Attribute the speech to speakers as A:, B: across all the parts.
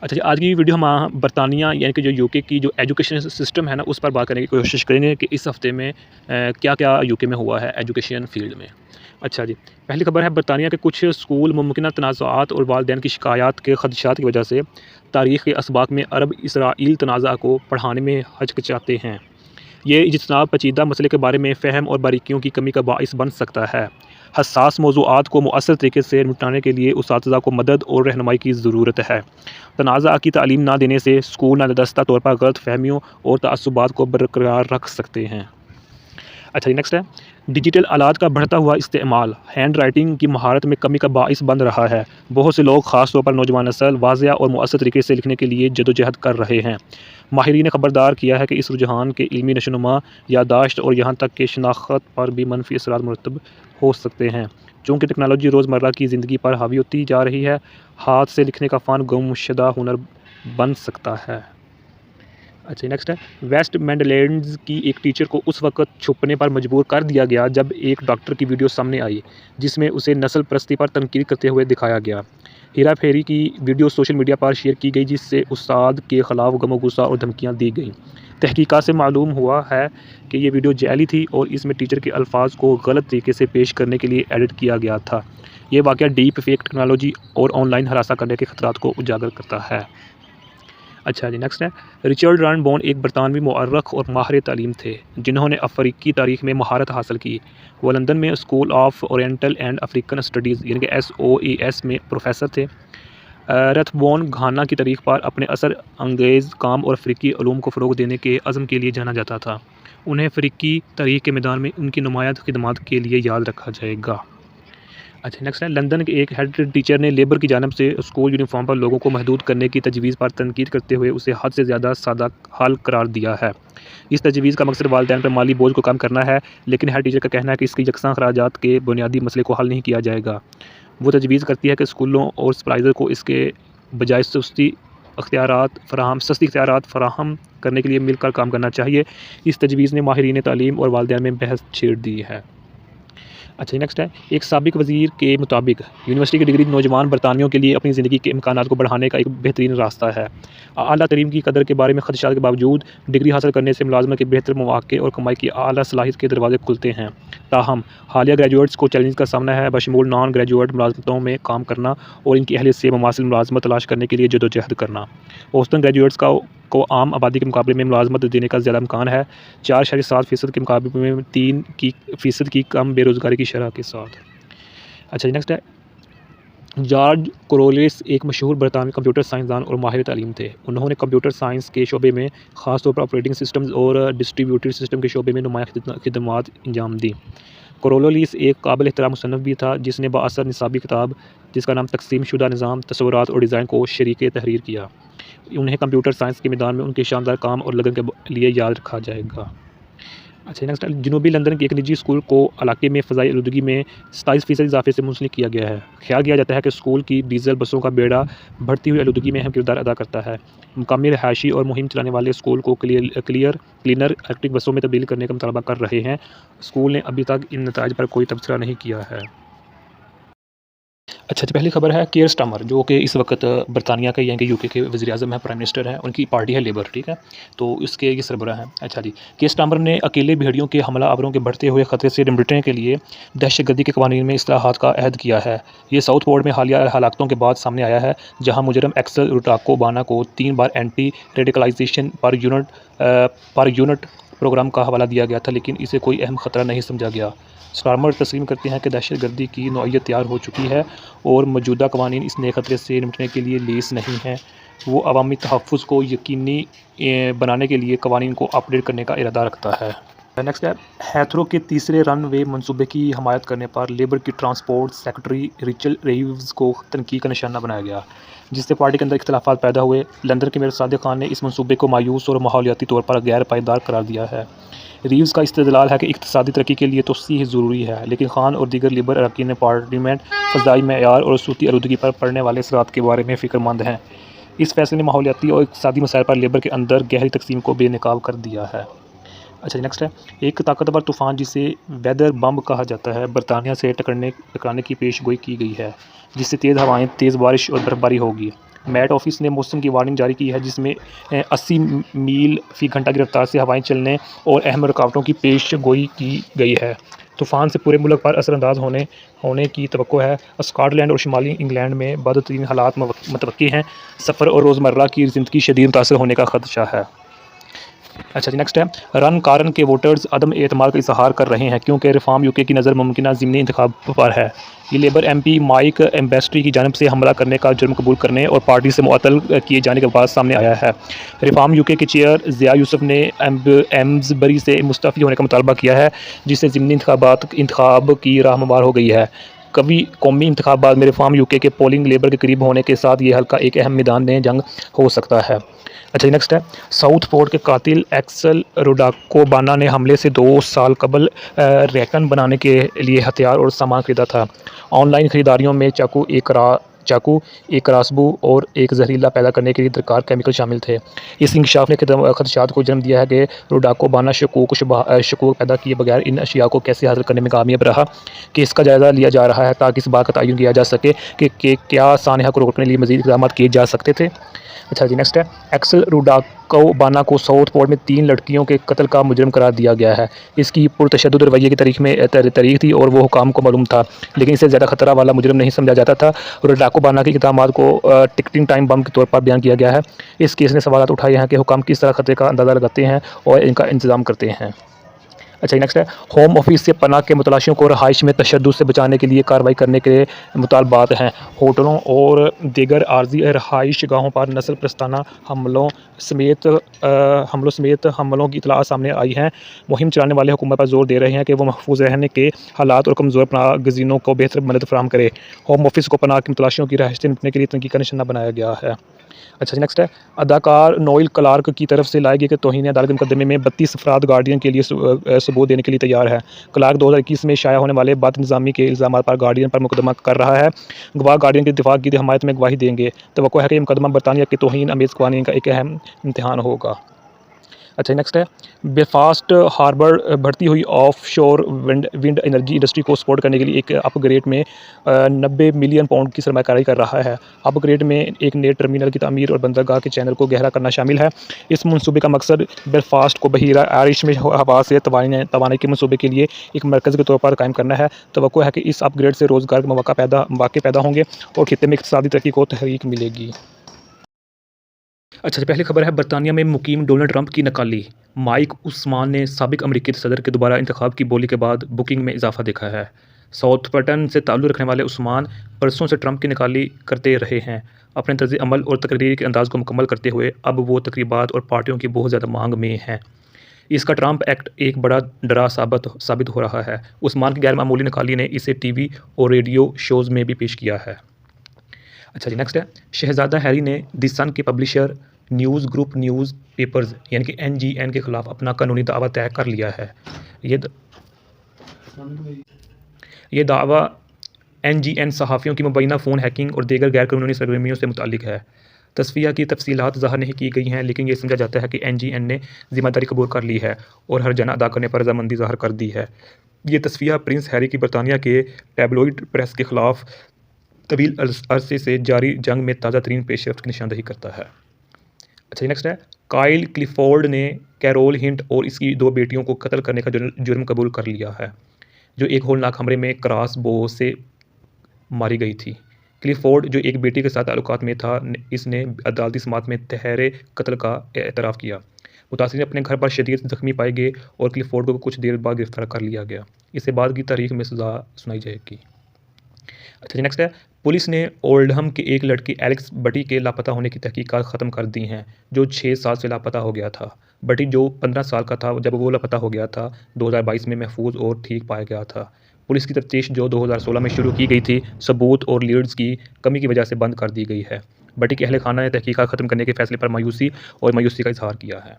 A: अच्छा जी, आज की वीडियो हम बरतानिया यानी कि जो यूके की जो एजुकेशन सिस्टम है ना, उस पर बात करने की कोशिश करेंगे कि इस हफ़्ते में क्या-क्या यूके में हुआ है एजुकेशन फ़ील्ड में। अच्छा जी, पहली खबर है बरतानिया के कुछ स्कूल मुमकिना तनाज़ात और वालिदैन की शिकायत के खदशात की वजह से तारीख़ के असबाक़ में अरब-इसराइल तनाज़ा को पढ़ाने में हचकिचाते हैं। ये इजतनाब पेचीदा मसले के बारे में फ़हम और बारीकियों की कमी का बाइस बन सकता है। हसास मौज़ूआत को मुअस्सर तरीके से निपटाने के लिए उसातिज़ा को मदद और रहनुमाई की ज़रूरत है। तनाज़ा की तालीम ना देने से स्कूल नादरस्ता तौर पर गलत फ़हमियों और तअस्सुबात को बरकरार रख सकते हैं। अच्छा जी, नेक्स्ट है डिजिटल आलात का बढ़ता हुआ इस्तेमाल हैंड राइटिंग की महारत में कमी का बाइस बन रहा है। बहुत से लोग ख़ास तौर पर नौजवान नस्ल वाज़िया और मुअस्सर तरीके से लिखने के लिए जदोजहद कर रहे हैं। माहिरीन ने खबरदार किया है कि इस रुझान के इल्मी नशोनुमा, याददाश्त और यहाँ तक कि शनाख्त पर भी मनफी असरात मुरतब हो सकते हैं। चूँकि टेक्नोलॉजी रोज़मर्रा की ज़िंदगी पर हावी होती जा रही है, हाथ से लिखने का फ़न गुमशुदा हुनर बन सकता है। अच्छा, नेक्स्ट है वेस्ट मिडलैंड्स की एक टीचर को उस वक्त छुपने पर मजबूर कर दिया गया जब एक डॉक्टर की वीडियो सामने आई जिसमें उसे नस्ल परस्ती पर तनकीद करते हुए दिखाया गया। हेरा फेरी की वीडियो सोशल मीडिया पर शेयर की गई जिससे उस्ताद के ख़िलाफ़ गम गुस्सा और धमकियां दी गईं। तहकीकात से मालूम हुआ है कि ये वीडियो जाली थी और इसमें टीचर के अल्फाज को गलत तरीके से पेश करने के लिए एडिट किया गया था। ये वाक़या डीप फेक टेक्नोलॉजी और ऑनलाइन हरासा करने के खतरात को उजागर करता है। अच्छा जी, नेक्स्ट है रिचर्ड रैनबॉर्न एक बरतानवी मुअर्रख और माहिर तालीम थे जिन्होंने अफ्रीकी तारीख़ में महारत हासिल की। वो लंदन में school of oriental and African studies यानी कि SOAS में प्रोफेसर थे। रैनबॉर्न घाना की तारीख़ पर अपने असर अंगेज़ काम और अफ्रीकी उलूम को फ़रोग़ देने के अज़्म के लिए जाना जाता था। उन्हें अफ्रीकी तारीख़ के मैदान में उनकी नुमायाँ खिदमात के लिए याद रखा जाएगा। अच्छा, नेक्स्ट है लंदन के एक हेड टीचर ने लेबर की जानिब से स्कूल यूनिफॉर्म पर लोगों को महदूद करने की तजवीज़ पर तनकीद करते हुए उसे हद से ज़्यादा सादा हाल करार दिया है। इस तजवीज़ का मकसद वालिदैन पर माली बोझ को कम करना है, लेकिन हेड टीचर का कहना है कि इसकी यकसा अखराजात के बुनियादी मसले को हल नहीं किया जाएगा। वो तजवीज़ करती है कि स्कूलों और सुपरवाइज़र को इसके बजाय सस्ती इख्तियारात फ़राहम करने के लिए मिलकर काम करना चाहिए। इस तजवीज़ ने माहिरीन तालीम और वालिदैन में बहस छेड़ दी है। अच्छा, नेक्स्ट है एक साबिक वज़ीर के मुताबिक यूनिवर्सिटी की डिग्री नौजवान बरतानियों के लिए अपनी ज़िंदगी के इम्कानात को बढ़ाने का एक बेहतरीन रास्ता है। आला तरीम की कदर के बारे में खदशात के बावजूद डिग्री हासिल करने से मुलाजमत के बेहतर मौक़े और कमाई की आला सलाहियत के दरवाजे खुलते हैं। ताहम हालिया ग्रेजुएट्स को चैलेंज का सामना है बशमूल नॉन ग्रेजुएट मुलाजमतों में काम करना और इनकी अहलियत से मुमासिल मुलाजमत तलाश करने के लिए जदोजहद करना। औसतन ग्रेजुएट्स को आम आबादी के मुकाबले में मुलाजमत देने का ज़्यादा इम्कान है, 4.7% के मुकाबले में 3% की कम बेरोज़गारी की शरह के साथ। अच्छा, नेक्स्ट है जॉर्ज कोरोलिस एक मशहूर बरतानवी कंप्यूटर साइंसदान और माहिर तालीम थे। उन्होंने कंप्यूटर साइंस के शोबे में ख़ास तौर पर ऑपरेटिंग सिस्टम्स और डिस्ट्रीब्यूटेड सिस्टम के शोबे में नुमायाँ खिदमात अंजाम दी। कोरोलिस एक काबिल एहतराम मुसन्निफ़ भी था जिसने बाअसर निसाबी किताब जिसका नाम तकसीम शुदा निज़ाम तस्वुरात और डिज़ाइन को शरीके तहरीर किया। उन्हें कंप्यूटर साइंस के मैदान में उनके शानदार काम और लगन के लिए याद रखा जाएगा। अच्छा, नेक्स्ट जनूबी लंदन के एक निजी स्कूल को इलाके में फ़ज़ाई आलूदगी में 27% इजाफे से मुंसलिक किया गया है। ख्याल किया जाता है कि स्कूल की डीजल बसों का बेड़ा बढ़ती हुई आलूदगी में अहम किरदार अदा करता है। मुकामी रहायशी और मुहिम चलाने वाले स्कूल को क्लीनर इलेक्ट्रिक बसों में तब्दील करने का मुतालबा कर रहे हैं। स्कूल ने अभी तक इन नताइज पर कोई तबसरा नहीं किया है। अच्छा जी, पहली खबर है कीयर स्टारमर जो कि इस वक्त बरतानिया के यानी कि यूके के वज़ीर-ए-आज़म हैं, प्राइम मिनिस्टर हैं, उनकी पार्टी है लेबर, ठीक है। तो इसके ये सरबराह हैं। अच्छा जी, कीयर स्टारमर ने अकेले भेड़ियों के हमलावरों के बढ़ते हुए ख़तरे से निपटने के लिए दहशतगर्दी के क़वानीन में इस्लाहात का अहद किया है। ये साउथ पोर्ट में हालिया हलाकतों के बाद सामने आया है जहाँ मुजरम एक्सेल रुटाको बाना को 3 बार एंटी रेडिकलाइजेशन पर यूनिट प्रोग्राम का हवाला दिया गया था, लेकिन इसे कोई अहम ख़तरा नहीं समझा गया। स्टारमर तस्लीम करते हैं कि दहशतगर्दी की नौइयत तैयार हो चुकी है और मौजूदा कवानीन इस नए ख़तरे से निपटने के लिए लेस नहीं हैं। वो अवामी तहफ़्फ़ुज़ को यकीनी बनाने के लिए कवानीन को अपडेट करने का इरादा रखता है। नेक्स्ट है हैथरो के तीसरे रन-वे मनसूबे की हमायत करने पर लेबर की ट्रांसपोर्ट सेक्रेटरी रिचल रीव्स को तनकीद का निशाना बनाया गया, जिससे पार्टी के अंदर इख्तिलाफ़ात पैदा हुए। लंदन के मेयर सादिक खान ने इस मनसूबे को मायूस और माहौलियाती तौर पर गैर पायदार करार दिया है। रीव्स का इस्तेदलाल है कि इक़्तिसादी तरक्की के लिए तोसी ज़रूरी है, लेकिन खान और दीगर लेबर अरकान ने पार्लियामेंट फ़ज़ाई मेयार और सूती आलूदगी पर पड़ने वाले असरात के बारे में फ़िक्रमंद हैं। इस फैसले ने माहौलियाती और इक़्तिसादी मसाइल पर लेबर के अंदर गहरी तकसीम को बेनकाब कर दिया है। अच्छा, नेक्स्ट है एक ताकतवर तूफ़ान जिसे वेदर बम कहा जाता है बरतानिया से टकराने की पेशगोई की गई है, जिससे तेज़ हवाएं, तेज़ बारिश और बर्फबारी होगी। मैट ऑफिस ने मौसम की वार्निंग जारी की है, जिसमें 80 मील फ़ी घंटा की रफ्तार से हवाएं चलने और अहम रुकावटों की पेश गोई की गई है। तूफ़ान से पूरे मुल्क पर असरअंदाज होने की तवक्को है। स्कॉटलैंड और शुमाली इंग्लैंड में बदतरीन हालात मतवक्की हैं। सफ़र और रोज़मर्रा की ज़िंदगी शदीद मुतासर होने का खदशा है। अच्छा जी, नेक्स्ट है, रन कारण के वोटर्स अदम एतमाद का इजहार कर रहे हैं क्योंकि रिफॉर्म यूके की नज़र मुमकिन ज़िमनी इंतखाब पर है। ये लेबर एमपी माइक एम्बेस्ट्री की जानब से हमला करने का जुर्म कबूल करने और पार्टी से मुअत्तल किए जाने के बाद सामने आया है। रिफॉर्म यूके के चेयर ज़िया यूसुफ ने एम्सबरी से मुस्तफ़ी होने का मुतालबा किया है, जिससे ज़िमनी इंतखाब की राह हमवार हो गई है। कौमी इंतखाबात में रिफॉर्म यूके के पोलिंग लेबर के करीब होने के साथ ये हल्का एक अहम मैदान में जंग हो सकता है। अच्छा, नेक्स्ट है, साउथपोर्ट के कातिल एक्सल रुडाकोबाना ने हमले से 2 साल कबल रैकन बनाने के लिए हथियार और सामान खरीदा था। ऑनलाइन ख़रीदारियों में चाकू, एक क्रॉसबो और एक जहरीला पैदा करने के लिए दरकार केमिकल शामिल थे। इस इंकशाफ ने खदशात को जन्म दिया है कि रुडाकोबाना शकूक पैदा किए बगैर इन अशिया को कैसे हासिल करने में कामयाब रहा। कि इसका जायज़ा लिया जा रहा है ताकि इस बात का तयन किया जा सके कि क्या सानहा को रोकने के लिए मज़ीद इक़दाम किए जा सकते थे। अच्छा जी, नेक्स्ट है, एक्सल रुडाकोबाना को साउथपोर्ट में 3 लड़कियों के कत्ल का मुजरिम करार दिया गया है। इसकी पुरतशद्दुद रवैये की तारीख थी और वो हुकाम को मालूम था, लेकिन इसे ज़्यादा खतरा वाला मुजरिम नहीं समझा जाता था। रुडाकोबाना के इक़दामात को टिकटिंग टाइम बम के तौर पर बयान किया गया है। इस केस ने सवालात उठाए हैं कि हुकाम किस तरह खतरे का अंदाज़ा लगाते हैं और इनका इंतज़ाम करते हैं। अच्छा, नेक्स्ट है, होम ऑफिस से पनाह के मुतलाशियों को रहाइश में तशद्दुद से बचाने के लिए कार्रवाई करने के मुतालबात हैं। होटलों और दीगर आर्जी रहाइश गाहों पर नस्ल प्रस्ताना हमलों समेत हमलों की इतलात सामने आई हैं। मुहिम चलाने वाले हुकूमत पर जोर दे रहे हैं कि वो महफूज रहने के हालात और कमज़ोर पनाह गज़ीनों को बेहतर मदद फराहम करे। होम ऑफिस को पनाह के मुतलाशियों की रहाइश से निपटने के लिए तनकीद का निशाना बनाया गया है। अच्छा, नेक्स्ट है, अदाकार नोएल क्लार्क की तरफ से लाए गए तौहीन अदालत के मुकदमे में 32 अफराद गार्डियन के लिए सबूत देने के लिए तैयार है। क्लार्क 2021 में शाया होने वाले बदनिज़ामी के इल्ज़ामात पर गार्डियन पर मुकदमा कर रहा है। गवाह गार्डियन के दिफा की हमायत में गवाही देंगे। तवक्को है कि यह मुकदमा बरतानिया के तौहीन अमेज़ कवानीन का एक अहम इम्तिहान होगा। अच्छा, नेक्स्ट है, बेलफास्ट हार्बर बढ़ती हुई ऑफशोर विंड एनर्जी इंडस्ट्री को सपोर्ट करने के लिए एक अपग्रेड में 90 मिलियन पाउंड की सरमाकारी कर रहा है। अपग्रेड में एक नए टर्मिनल की तामीर और बंदरगाह के चैनल को गहरा करना शामिल है। इस मनसूबे का मकसद बेलफास्ट को बहीरा आयरिश में हवा से तवानाई के मनसूबे के लिए एक मरकज़ के तौर पर कायम करना है। तवक्को है कि इस अपग्रेड से रोज़गार के मौके पैदा होंगे और खित्ते में इक़्तिसादी तरक्की को तहरीक मिलेगी। अच्छा, पहली खबर है, बरतानिया में मुकीम डोनाल्ड ट्रंप की नकाली। माइक उस्मान ने साबिक अमरीकी सदर के दोबारा इंतखाब की बोली के बाद बुकिंग में इजाफा देखा है। साउथम्पटन से ताल्लुक़ रखने वाले उस्मान बरसों से ट्रंप की नकाली करते रहे हैं। अपने तर्ज अमल और तकरीर के अंदाज़ को मुकम्मल करते हुए अब वो तकरीबात और पार्टियों की बहुत ज़्यादा मांग में हैं। इसका ट्रंप एक्ट एक बड़ा डरा साबित हो रहा है। उस्मान की गैर मामूली नकाली ने इसे टीवी और रेडियो शोज़ में भी पेश किया है। अच्छा जी, नेक्स्ट है, शहजादा हैरी ने द सन के publisher news group news papers यानी कि NGN के ख़िलाफ़ अपना कानूनी दावा तय कर लिया है। ये दावा NGN सहाफ़ियों की मुबैना फ़ोन हैकिंग और दीगर गैर कानूनी सरगर्मियों से मुताल्लिक़ है। तस्फ़िया की तफसीलात ज़ाहिर नहीं की गई हैं, लेकिन ये समझा जाता है कि NGN ने ज़िम्मेदारी कबूल कर ली है और हर्जाना अदा करने पर रज़ामंदी ज़ाहिर कर दी है। ये तस्फ़िया प्रिंस हैरी की बरतानिया के टैबलॉइड प्रेस के ख़िलाफ़ तवील अरसे से जारी जंग में ताज़ा तरीन पेशरफ्त की निशानदही करता है। अच्छा, नेक्स्ट है, काइल क्लिफोर्ड ने कैरोल हिंट और इसकी 2 बेटियों को कत्ल करने का जुर्म कबूल कर लिया है, जो एक होलनाक हमले में क्रॉस बो से मारी गई थी। क्लिफोर्ड, जो एक बेटी के साथ ताल्लुकात में था, इसने अदालती समाअत में तहरे कत्ल का एतराफ़ किया। मुतासिरीन अपने घर पर शदीद ज़ख्मी पाए गए और क्लिफोर्ड को कुछ देर बाद गिरफ्तार कर लिया गया। इसे बाद की तारीख में सज़ा सुनाई जाएगी। अच्छा, नेक्स्ट है, पुलिस ने ओल्डहम के एक लड़के एलेक्स बटी के लापता होने की तहकीकात ख़त्म कर दी हैं, जो 6 साल से लापता हो गया था। बटी, जो 15 साल का था जब वो लापता हो गया था, 2022 में महफूज और ठीक पाया गया था। पुलिस की तफ्तीश, जो 2016 में शुरू की गई थी, सबूत और लीड्स की कमी की वजह से बंद कर दी गई है। बटी के अहल खाना ने तहकीकात ख़त्म करने के फैसले पर मायूसी का इजहार किया है।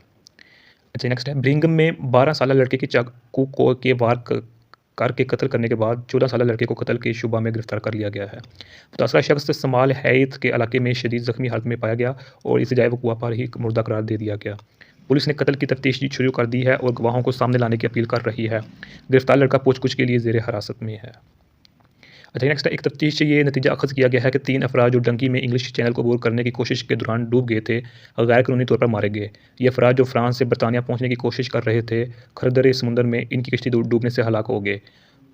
A: अच्छा, नेक्स्ट है, ब्रिंघम में 12 साल लड़के के चाकू के वार करके कत्ल करने के बाद 14 साल लड़के को कत्ल के शुबा में गिरफ्तार कर लिया गया है। मुतासरा शख्स समाल हैत के इलाके में शदीद ज़ख्मी हालत में पाया गया और इसे जाए वक़ुआ पर ही मुर्दा करार दे दिया गया। पुलिस ने कत्ल की तफ्तीश शुरू कर दी है और गवाहों को सामने लाने की अपील कर रही है। गिरफ्तार लड़का पूछताछ के लिए ज़ेर हिरासत में है। अच्छा, नेक्स्ट है, एक तफ्तीश से ये नतीजा अखज़ किया गया है कि 3 अफराद जो डंकी में इंग्लिश चैनल को अबूर करने की कोशिश के दौरान डूब गए थे और गैर कानूनी तौर पर मारे गए। ये अफराद जो फ्रांस से बरतानिया पहुंचने की कोशिश कर रहे थे, खरदरे समुंदर में इनकी कश्ती डूबने से हलाक हो गए।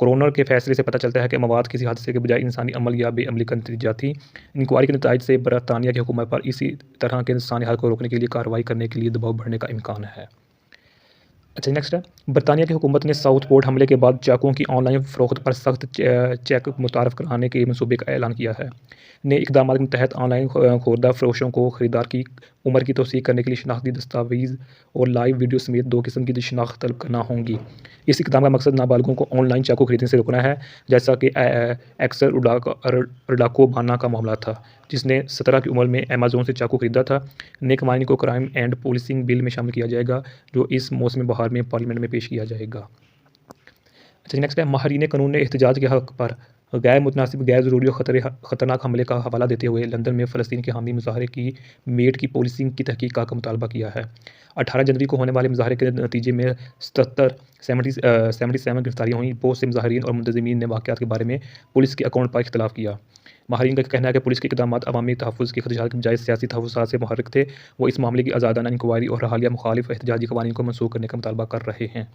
A: कोरोनर के फैसले से पता चलता है कि मवाद किसी हादसे के बजाय इंसानी अमल या बेअमली का नतीजा थी। इंक्वायरी के नतीजे से बरतानिया की हुकूमत पर इसी तरह के इंसानी हाल को रोकने के लिए कार्रवाई करने के लिए दबाव बढ़ने का इम्कान है। अच्छा, नेक्स्ट है, बरतानिया की हुकूमत ने साउथपोर्ट हमले के बाद चाकुओं की ऑनलाइन फ़रोख्त पर सख्त चेक मुतारफ़ कराने के मनसूबे का ऐलान किया है। नए इक़दाम के तहत ऑनलाइन खुर्दा फ़रोशों को खरीदार की उम्र की तौसीक करने के लिए शनाख्ती दस्तावेज़ और लाइव वीडियो समेत 2 किस्म की शनाख्त तलब करना होंगी। इस इक़दाम का मकसद नाबालिगों को ऑनलाइन चाकू खरीदने से रोकना है, जैसा कि एक्सर रडाको बाना का मामला था, जिसने 17 की उम्र में अमेज़न से चाकू खरीदा था। नए कवानीन को क्राइम एंड पुलिसिंग बिल में शामिल किया जाएगा, जो इस मौसम बहार में पार्लियामेंट में पेश किया जाएगा। अच्छा, नेक्स्ट है, माहिरीन कानून ने एहतजाज के हक़ पर गैर मुतनासिब, गैर ज़रूरी और ख़तरनाक हमले का हवाला देते हुए लंदन में फ़लस्तीन के हामी मुज़ाहरे की मेट की पुलिसिंग की तहकीकात का मुतालबा किया है। 18 जनवरी को होने वाले मुज़ाहरे के नतीजे में 77 गिरफ्तारियाँ हुईं। बहुत से मुज़ाहरीन और मुंतज़मीन ने वाक़यात के बारे में पुलिस के अकाउंट पर इख्तलाफ किया। माहिरीन का कहना है कि पुलिस के इक़दामात अवामी तहफ़्फ़ुज़ के खदशात के बजाय सियासी तहफ़्फ़ुज़ात से मुहर्रिक थे। वो इस मामले की आज़ादाना इंक्वायरी और हालिया मुखालिफ एहतजाजी कवानीन को मनसूख करने का मुतालबा कर रहे हैं।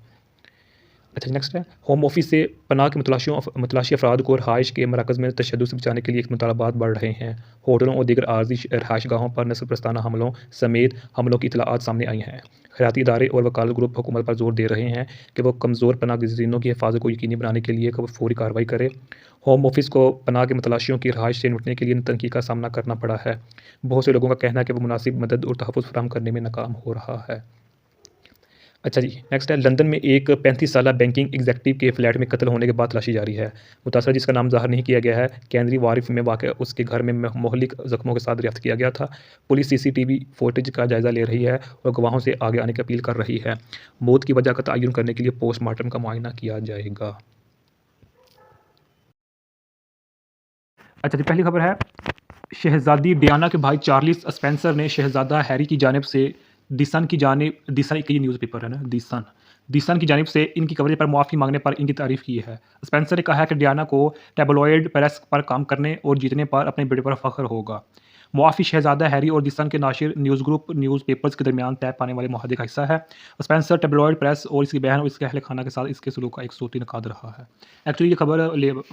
A: अच्छा, नेक्स्ट है, होम ऑफिस से पनाह के मुतलाशी अफराद को रहाइश के मराकज़ में तशद्दुद से बचाने के लिए एक मुतालबात बढ़ रहे हैं। होटलों और दीगर आर्जी रहाइश गाहों पर नस्ल प्रस्ताना हमलों समेत हमलों की इतलाआत सामने आई हैं। खैराती इदारे और वकालत ग्रुप हुकूमत पर जोर दे रहे हैं कि वह कमज़ोर पनाह गज़ीनों की हिफाजत को यकीनी बनाने के लिए फौरी कार्रवाई करे। होम ऑफिस को पनाह के मुतलाशियों की रहाइश से निपटने के लिए तनकीद का सामना करना पड़ा है। बहुत से लोगों का कहना है कि वह मुनासिब मदद और तहफ़्फ़ुज़ फराहम करने में नाकाम हो रहा है। अच्छा जी, नेक्स्ट है, लंदन में एक 35 साला बैंकिंग एग्जेक्टिव के फ्लैट में कत्ल होने के बाद तलाशी जारी है। मुतासर, जिसका नाम ज़ाहिर नहीं किया गया है, कैनरी वारिफ में वाक़ उसके घर में मोहलिक ज़ख्मों के साथ दरियाफ्त किया गया था। पुलिस सीसीटीवी फुटेज का जायज़ा ले रही है और गवाहों से आगे आने की अपील कर रही है। मौत की वजह का तयन करने के लिए पोस्टमार्टम का मुआयना किया जाएगा। अच्छा जी, पहली खबर है, शहज़ादी डियाना के भाई चार्ल्स स्पेंसर ने शहज़ादा हैरी की जानिब से द सन एक ये न्यूज़पेपर है ना, द सन की जानिब से इनकी कवरेज पर मुआफ़ी मांगने पर इनकी तारीफ़ की है। स्पेंसर ने कहा है कि डियाना को टैबलॉयड प्रेस पर काम करने और जीतने पर अपने बेटे पर फ़ख्र होगा। मुआफ़ी शहज़ादा हैरी और द सन के नाशिर न्यूज़ ग्रुप न्यूज़पेपर्स के दरमियान तय पाने वाले मुआहदे का हिस्सा है। स्पेंसर टैबलॉयड प्रेस और इसकी बहन और इसके अहल खाना के साथ इसके सलूक का एक सूती नकाद रहा है। एक्चुअली ये खबर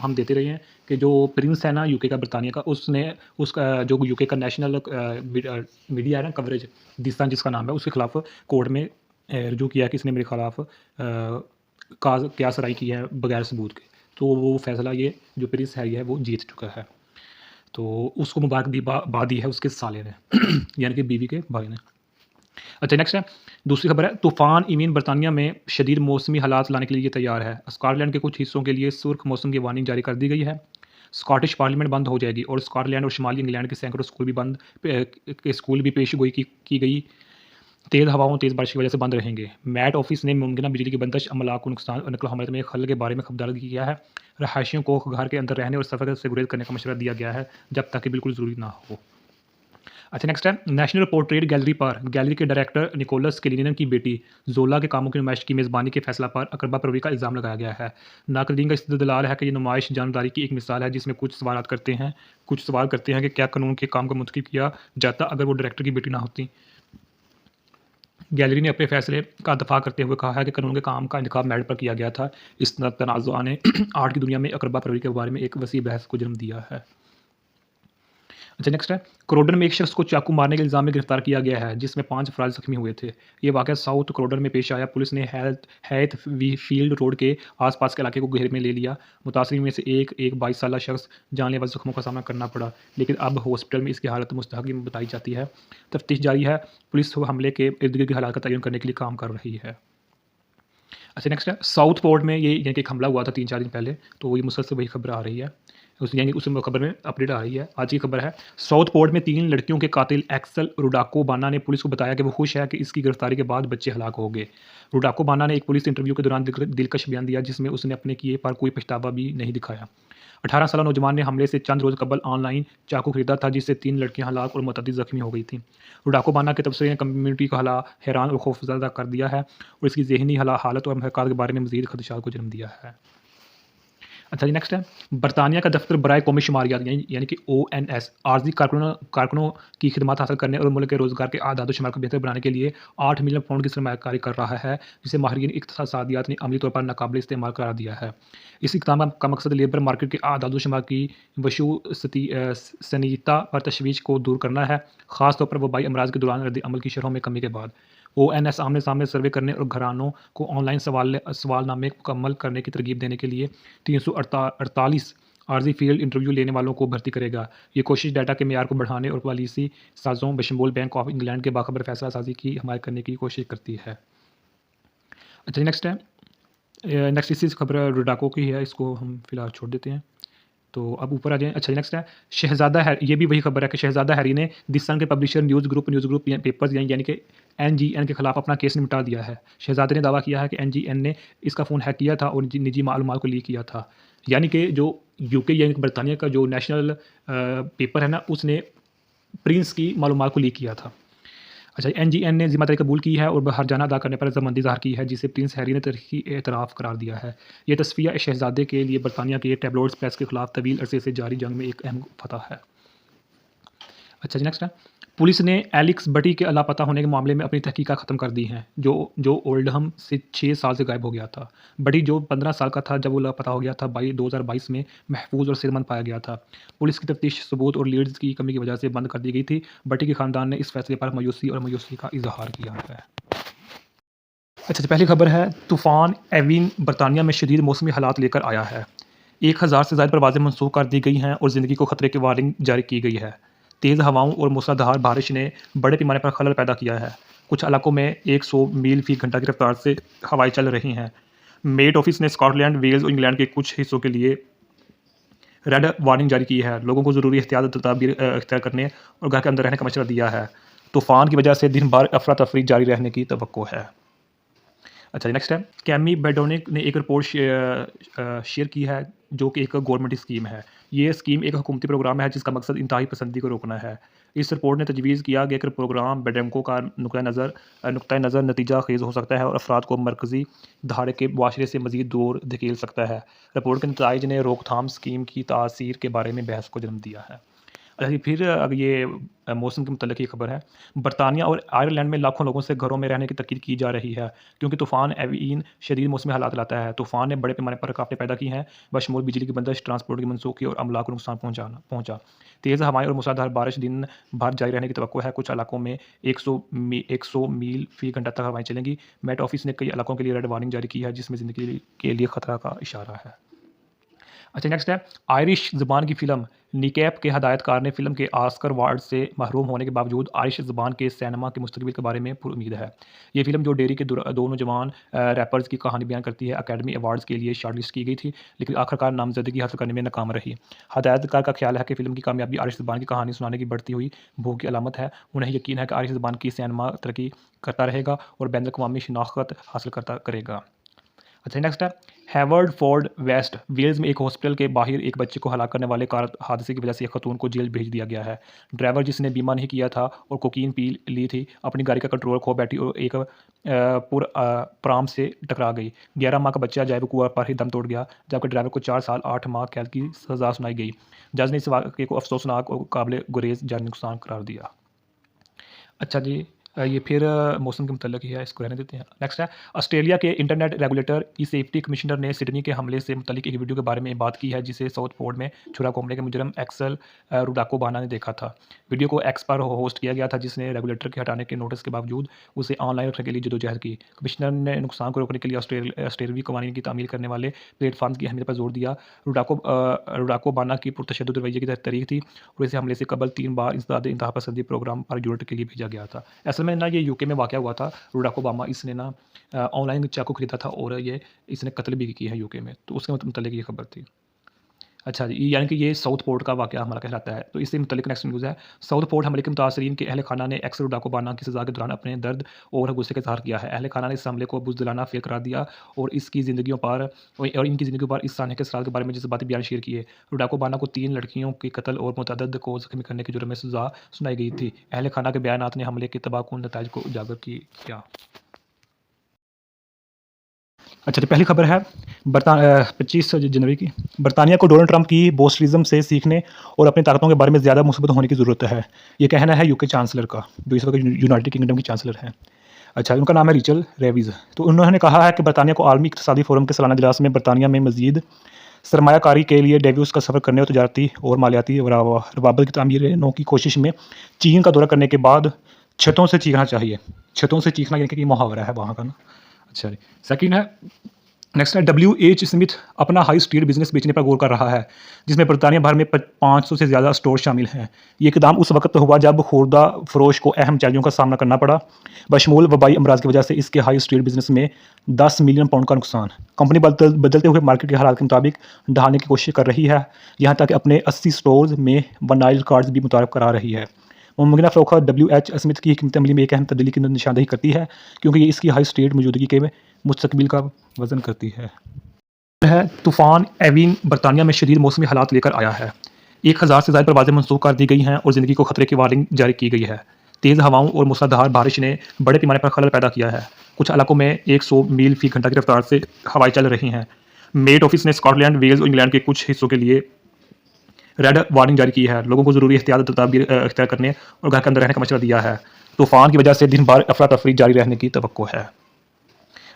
A: हम देते रहे हैं कि जो प्रिंस है ना यूके का, बरतानिया का, उसने उसका जो यूके का नेशनल मीडिया है ना, कवरेज, द सन जिसका नाम है, उसके खिलाफ कोर्ट में रुजू किया कि इसने मेरे खिलाफ क्या सराई की है बगैर सबूत के। तो वो फैसला ये जो प्रिंस हैरी है वो जीत चुका है। तो उसको मुबारक दी है उसके साले ने यानी कि बीवी के भाई ने। अच्छा, नेक्स्ट है, दूसरी खबर है, तूफ़ान इमीन बरतानिया में शदीद मौसमी हालात लाने के लिए तैयार है। स्कॉटलैंड के कुछ हिस्सों के लिए सुर्ख मौसम की वार्निंग जारी कर दी गई है। स्कॉटिश पार्लियामेंट बंद हो जाएगी और स्कॉटलैंड और शुमाली इंग्लैंड के सैकड़ों स्कूल भी पेशगोई की गई तेज़ हवाओं, तेज़ बारिश की वजह से बंद रहेंगे। मैट ऑफिस ने मुमकिन बिजली की बंदिश, अमला को नुकसान और नकल हमल में खलल के बारे में खबरदारी किया है। रहायशियों को घर के अंदर रहने और सफ़र से गुरेज करने का मशवरा दिया गया है जब तक कि बिल्कुल ज़रूरी ना हो। अच्छा, नेक्स्ट है, नेशनल पोर्ट्रेट गैलरी पर गैलरी के डायरेक्टर निकोलस केलिनन की बेटी जोला के कामों की नुमाइश की मेज़बानी के फैसला पर अकरबा परवरी का इल्ज़ाम लगाया गया है। नाकदीन का इस्तदलाल है कि ये नुमाइश जानदारी की एक मिसाल है जिसमें कुछ सवाल करते हैं कि क्या कानून के काम को मुंतखब किया जाता अगर वो डायरेक्टर की बेटी ना होती। गैलरी ने अपने फैसले का दफा करते हुए कहा है कि कानून के काम का इंतखाब मेरिट पर किया गया था। इस तनाज़ुआ ने आर्ट की दुनिया में अकरबा परवरी के बारे में एक वसी बहस को जन्म दिया है। अच्छा, नेक्स्ट है, क्रोडन में एक शख्स को चाकू मारने के इल्ज़ाम में गिरफ्तार किया गया है जिसमें 5 अफराद ज़ख्मी हुए थे। ये वाक़या साउथ क्रोडन में पेश आया। पुलिस ने हैथ फील्ड रोड के आसपास के इलाके को घेरे में ले लिया। मुतासरीन में से एक 22 साला शख्स जानलेवा ज़ख्मों का सामना करना पड़ा, लेकिन अब हॉस्पिटल में इसकी हालत मुस्तहकम बताई जाती है। तफ्तीश जारी है। पुलिस हमले के इर्द गिर्द की हालात का तयन करने के लिए काम कर रही है। अच्छा, नेक्स्ट है, साउथ पोर्ट में ये यानी कि एक हमला हुआ था 3-4 दिन पहले, तो ये मुसलसल वही खबर आ रही है। यानी उस खबर में अपडेट आ रही है। आज की खबर है, साउथ पोर्ट में 3 लड़कियों के कातिल एक्सल रुडाको बाना ने पुलिस को बताया कि वो खुश है कि इसकी गिरफ्तारी के बाद बच्चे हलाक हो गए। रुडाको बाना ने एक पुलिस इंटरव्यू के दौरान दिलकश बयान दिया जिसमें उसने अपने किए पर कोई पछतावा भी नहीं दिखाया। 18 साला नौजवान ने हमले से चंद रोज़ कबल ऑनलाइन चाकू खरीदा था जिससे 3 लड़कियां हलाक और मुतअद्दिद ज़ख्मी हो गई थीं। रुडाको बाना के तबसरे ने कम्युनिटी को हैरान और खौफजदा कर दिया है और इसकी ज़हनी हालत और महकात के बारे में मज़ीद खदशात को जन्म दिया है। अच्छा जी, नेक्स्ट है बरतानिया का दफ्तर बराए कौमी शुमारियात यानी कि ONS आर्जी कारकुनों की खिदमत हासिल करने और मुल्क के रोज़गार के आदाद-ओ-शुमार को बेहतर बनाने के लिए 8 मिलियन पाउंड की सरमायाकारी कर रहा है, जिसे माहिरीन इक़्तिसादियात ने अमली तौर पर नाकाबिल इस्तेमाल करार दिया है। इस इक़दाम का मकसद लेबर मार्केट के आदाद-ओ-शुमार की वशूसनीयता पर तशवीश को दूर करना है, ख़ास तौर पर वबाई अमराज़ के दौरान रद्द-ए-अमल की शरहों में कमी के बाद। ONS आमने-सामने सर्वे करने और घरानों को ऑनलाइन सवालनामे मुकम्मल करने की तरगीब देने के लिए 348 आर्जी फील्ड इंटरव्यू लेने वालों को भर्ती करेगा। ये कोशिश डाटा के मेयार को बढ़ाने और पॉलिसी साज़ों बशमूल बैंक ऑफ इंग्लैंड के बाखबर फैसला साजी की हमायत करने की कोशिश करती है। अच्छा नेक्स्ट है नेक्स्ट इसी खबर रोडाको की है, इसको हम फिलहाल छोड़ देते हैं। तो अब ऊपर आ जाएँ। अच्छा नेक्स्ट है शहज़ादा हैरी, ये भी वही खबर है कि शहज़ादा हैरी ने द सन के पब्लिशर न्यूज़ ग्रुप पेपर्स यानी कि NGN के खिलाफ अपना केस निपटा दिया है। शहज़ादे ने दावा किया है कि NGN ने इसका फ़ोन हैक किया था और निजी मालूमात को लीक किया था। यानी कि जो यूके यानी कि बरतानिया का जो नेशनल पेपर है ना, उसने प्रिंस की मालूमात को लीक किया था। अच्छा NGN ने ज़िम्मेदारी कबूल की है और हर्जाना अदा करने पर रज़ामंदी ज़ाहिर की है, जिसे प्रिंस हैरी ने तरीख़ी एतराफ़ करार दिया है। ये तस्फ़िया शहज़ादे के लिए बरतानिया के टैबलॉइड प्रेस के खिलाफ तवील अरसे से जारी जंग में एक अहम फ़तह है। अच्छा जी नेक्स्ट है पुलिस ने एलेक्स बटी के लापता होने के मामले में अपनी तहकीकात ख़त्म कर दी हैं, जो ओल्डहम से 6 साल से गायब हो गया था। बटी जो 15 साल का था जब वो लापता हो गया था, 2022 में महफूज और सेहतमंद पाया गया था। पुलिस की तफ्तीश सबूत और लीड्स की कमी की वजह से बंद कर दी गई थी। बटी के ख़ानदान ने इस फैसले पर मायूसी का इजहार किया है। अच्छा, तो पहली खबर है तूफ़ान एविन बरतानिया में शदीद मौसमी हालात लेकर आया है। 1000 से ज़ायद परवाज़ें मनसूख कर दी गई हैं और ज़िंदगी को खतरे की वार्निंग जारी की गई है। तेज़ हवाओं और मूसलाधार बारिश ने बड़े पैमाने पर खलल पैदा किया है। कुछ इलाकों में 100 मील फ़ी घंटा की रफ्तार से हवाएं चल रही हैं। मेट ऑफिस ने स्कॉटलैंड, वेल्स और इंग्लैंड के कुछ हिस्सों के लिए रेड वार्निंग जारी की है। लोगों को ज़रूरी एहतियात तदाबीर इख्तियार करने और घर के अंदर रहने का मशवरा दिया है। तूफ़ान की वजह से दिन भर अफरा-तफरी जारी रहने की तवक्को है। अच्छा नेक्स्ट है कैमी बेडोनिक ने एक रिपोर्ट शेयर की है, जो कि एक गवर्नमेंट स्कीम है। ये स्कीम एक हुकूमती प्रोग्राम है जिसका मकसद इंतहाई पसंदी को रोकना है। इस रिपोर्ट ने तजवीज़ किया गया कि प्रोग्राम बेडेंको का नुक्ता नज़र नतीजा खेज़ हो सकता है और अफराद को मरकज़ी धारे के मुआशरे से मज़ीद दूर धकेल सकता है। रिपोर्ट के नताइज ने रोकथाम स्कीम की तासीर के बारे में बहस को जन्म दिया है। अच्छा जी, फिर अब ये मौसम के मुतल्लिक़ ये खबर है। बरतानिया और आयरलैंड में लाखों लोगों से घरों में रहने की ताकीद की जा रही है, क्योंकि तूफ़ान एविन शदीद मौसमी हालात लाता है। तूफ़ान ने बड़े पैमाने पर रुकावटें पैदा की हैं, बशमूल बिजली की बंदिश, ट्रांसपोर्ट की मनसूखी और अमला को नुकसान पहुँचा। तेज़ हवाएँ और मूसलाधार बारिश दिन भर जारी रहने की तवक्को है। कुछ इलाकों में 100 मील फ़ी घंटा तक हवाएँ चलेंगी। मेट ऑफिस ने कई इलाकों के लिए रेड वार्निंग जारी की है, जिसमें ज़िंदगी के लिए खतरा का इशारा है। अच्छा नेक्स्ट है आयरिश ज़बान की फ़िल्म निकैप के हदायतकार ने फ़िल्म के ऑस्कर अवार्ड से महरूम होने के बावजूद आयरिश ज़बान के सिनेमा के मुस्तकबिल के बारे में पुरुमीद है। ये फ़िल्म जो डेरी के दो नौजवान रैपर्स की कहानी बयान करती है, अकेडमी अवार्ड्स के लिए शॉर्टलिस्ट की गई थी, लेकिन आखिरकार नामजदगी हासिल करने में नाकाम रही। हदायतकार का ख्याल है कि फ़िल्म की कामयाबी आयरिश ज़बान की कहानी सुनाने की बढ़ती हुई भूख की अलामत है। उन्हें यकीन है कि आयरिश ज़बान की सिनेमा तरक्की करता रहेगा और बैन अवी शनाख्त हासिल करेगा। अच्छा नेक्स्ट है हैवर्ड फोर्ड वेस्ट वेल्स में एक हॉस्पिटल के बाहर एक बच्चे को हलाक करने वाले कार हादसे की वजह से एक खतून को जेल भेज दिया गया है। ड्राइवर जिसने बीमा नहीं किया था और कोकीन पी ली थी, अपनी गाड़ी का कंट्रोल खो बैठी और एक प्राम से टकरा गई। 11 माह का बच्चा जायब कुआं पर ही दम तोड़ गया, जबकि ड्राइवर को 4 साल 8 माह कैद की सज़ा सुनाई गई। जज ने इस वाक़े को अफसोसनाक और काबिल गुरेज जानी नुकसान करार दिया। अच्छा जी, ये फिर मौसम के मुतल्लिक़ ही है, इसको रहने देते हैं। नेक्स्ट है ऑस्ट्रेलिया के इंटरनेट रेगुलेटर ई सेफ्टी कमिश्नर ने सिडनी के हमले से मुतल्लिक़ एक वीडियो के बारे में बात की है, जिसे साउथपोर्ट में छुरा घोंपने के मुजरिम एक्सेल रुडाकोबाना ने देखा था। वीडियो को एक्स पर होस्ट किया गया था, जिसने रेगुलेटर के हटाने के नोटिस के बावजूद उसे ऑनलाइन रखने के लिए जदोजहद की। कमिश्नर ने नुकसान को रोकने के लिए ऑस्ट्रेलवी कवानीन की तामील करने वाले प्लेटफार्म की अहमियत पर जोर दिया। रुडाकोबाना की पुरतशद्दुद रवैये की तारीख थी और इसे हमले से कबल 3 बार इंसदाद इंतहा पसंदी प्रोग्राम पर यूनिट के लिए भेजा गया था। असल में ना ये यूके में वाक़या हुआ था। बराक ओबामा इसने ना ऑनलाइन चाकू खरीदा था और ये इसने कत्ल भी किया है यूके में, तो उसके मुतल्लिक़ ये खबर थी। अच्छा जी, यानी कि ये साउथपोर्ट का वाक़या हमारा कहलाता है। तो इससे मुतल्लिक़ नेक्स्ट न्यूज़ है, साउथपोर्ट हमले के मुतासरीन के अहल खाना ने एक्स रुडाकोबाना की सज़ा के दौरान अपने दर्द और गुस्से का इज़हार किया है। अहल खाना ने इस हमले को बुज़दिलाना फ़ेल करार दिया और इनकी ज़िंदगियों पर इस सानहे के असरात के बारे में जज़्बाती बयान शेयर किए। रुडाकोबाना को 3 लड़कियों के कत्ल और मुतअद्दिद को ज़ख्मी करने के जुर्म में सज़ा सुनाई गई थी। अहल खाना के बयानात ने हमले के तबाहकुन नताइज को उजागर किया।
B: अच्छा, तो पहली खबर है 25 जनवरी की। बरतानिया को डोनाल्ड ट्रंप की बोस्टरिज्म से सीखने और अपनी ताकतों के बारे में ज़्यादा मुस्तैद होने की ज़रूरत है। ये कहना है यूके चांसलर का, जो इस वक्त यूनाइटेड किंगडम की चांसलर हैं। अच्छा, उनका नाम है रिचल रेविज़। तो उन्होंने कहा है कि बरतानिया को आलमी इक़्तिसादी फ़ोरम के सालाना इजलास में बरतानिया में मज़ीद सरमायाकारी के लिए डेवोस का सफ़र करने और तजारती और मालियाती रवाबत की तामीर की कोशिश में चीन का दौरा करने के बाद छतों से चीखना चाहिए। छतों से चीखना यानी कि मुहावरा है वहाँ का ना। अच्छा जी। सेकंड है, नेक्स्ट है WH स्मिथ अपना हाई स्ट्रीट बिजनेस बेचने पर गौर कर रहा है, जिसमें बरतानिया भर में 500 से ज़्यादा स्टोर शामिल हैं। ये इकदाम उस वक्त हुआ जब खुर्दा फरोश को अहम चैलेंजों का सामना करना पड़ा, बशमूल वबाई अमराज की वजह से इसके हाई स्ट्रीट बिजनेस में 10 मिलियन पाउंड का नुकसान। कंपनी बदलते हुए मार्केट के हालात के मुताबिक ढालने की कोशिश कर रही है, यहाँ तक कि अपने 80 स्टोर्स में वनाइल कार्ड्स भी मुतारफ़ करा रही है। मुमकिन फ़रोख्त WH स्मिथ की हिकमत अमली में एक अहम तब्दीली की निशानदेही करती है, क्योंकि ये इसकी हाई स्ट्रीट मौजूदगी के मुस्तकबिल का वज़न करती है। तूफ़ान एविन बरतानिया में शदीद मौसमी हालात लेकर आया है। 1000 से ज़ायद परवाज़ें मनसूख कर दी गई हैं और ज़िंदगी को खतरे की वार्निंग जारी की गई है। तेज़ हवाओं और मूसलाधार बारिश ने बड़े पैमाने पर खलल पैदा किया है। कुछ इलाकों में 100 मील फ़ी घंटा की रफ्तार से हवाएं चल रही हैं। मेट ऑफिस ने स्कॉटलैंड, वेल्स और इंग्लैंड के कुछ हिस्सों के लिए रेड वार्निंग जारी की है। लोगों को ज़रूरी एहतियात तदाबीर इख्तियार करने और घर के अंदर रहने का मशवरा दिया है। तूफ़ान की वजह से दिन भर अफरा तफरी जारी रहने की तवक्को है।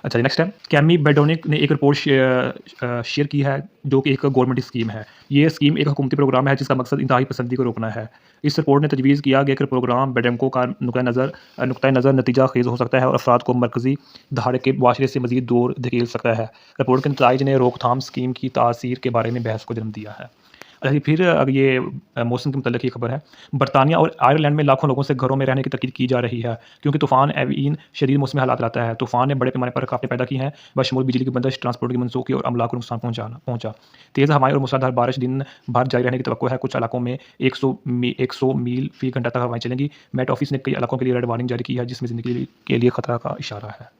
B: अच्छा, नेक्स्ट है, कैमी बेडोनिक ने एक रिपोर्ट शेयर की है, जो कि एक गवर्नमेंट स्कीम है। ये स्कीम एक हुकूमती प्रोग्राम है जिसका मकसद इंतहाई पसंदी को रोकना है। इस रिपोर्ट ने तजवीज़ किया गया कि प्रोग्राम बेडेमको का नुक्ता नज़र नतीजा खेज़ हो सकता है और अफराद को मरकज़ी धारे के मुआशरे से मज़ीद दूर धकेल सकता है। रिपोर्ट के नताइज ने रोकथाम स्कीम की तासीर के बारे में बहस को जन्म दिया है। अच्छा, फिर अब ये मौसम के मुतल्लिक़ ये खबर है। बरतानिया और आयरलैंड में लाखों लोगों से घरों में रहने की तकीद की जा रही है, क्योंकि तूफ़ान एविन शदीद मौसमी हालात लाता है। तूफ़ान ने बड़े पैमाने पर रुकावटें पैदा की हैं, बशमूल बिजली की बंदिश, ट्रांसपोर्ट की मनसूखी और अमला को नुकसान पहुँचा। तेज़ हवाएं और मूसलाधार बारिश दिन भर जारी रहने की तवक्को है। कुछ इलाकों में 100 मील फ़ी घंटा तक हवाएं चलेंगी। मेट ऑफिस ने कई इलाकों के लिए रेड वार्निंग जारी की है, जिसमें ज़िंदगी के लिए खतरा का इशारा है।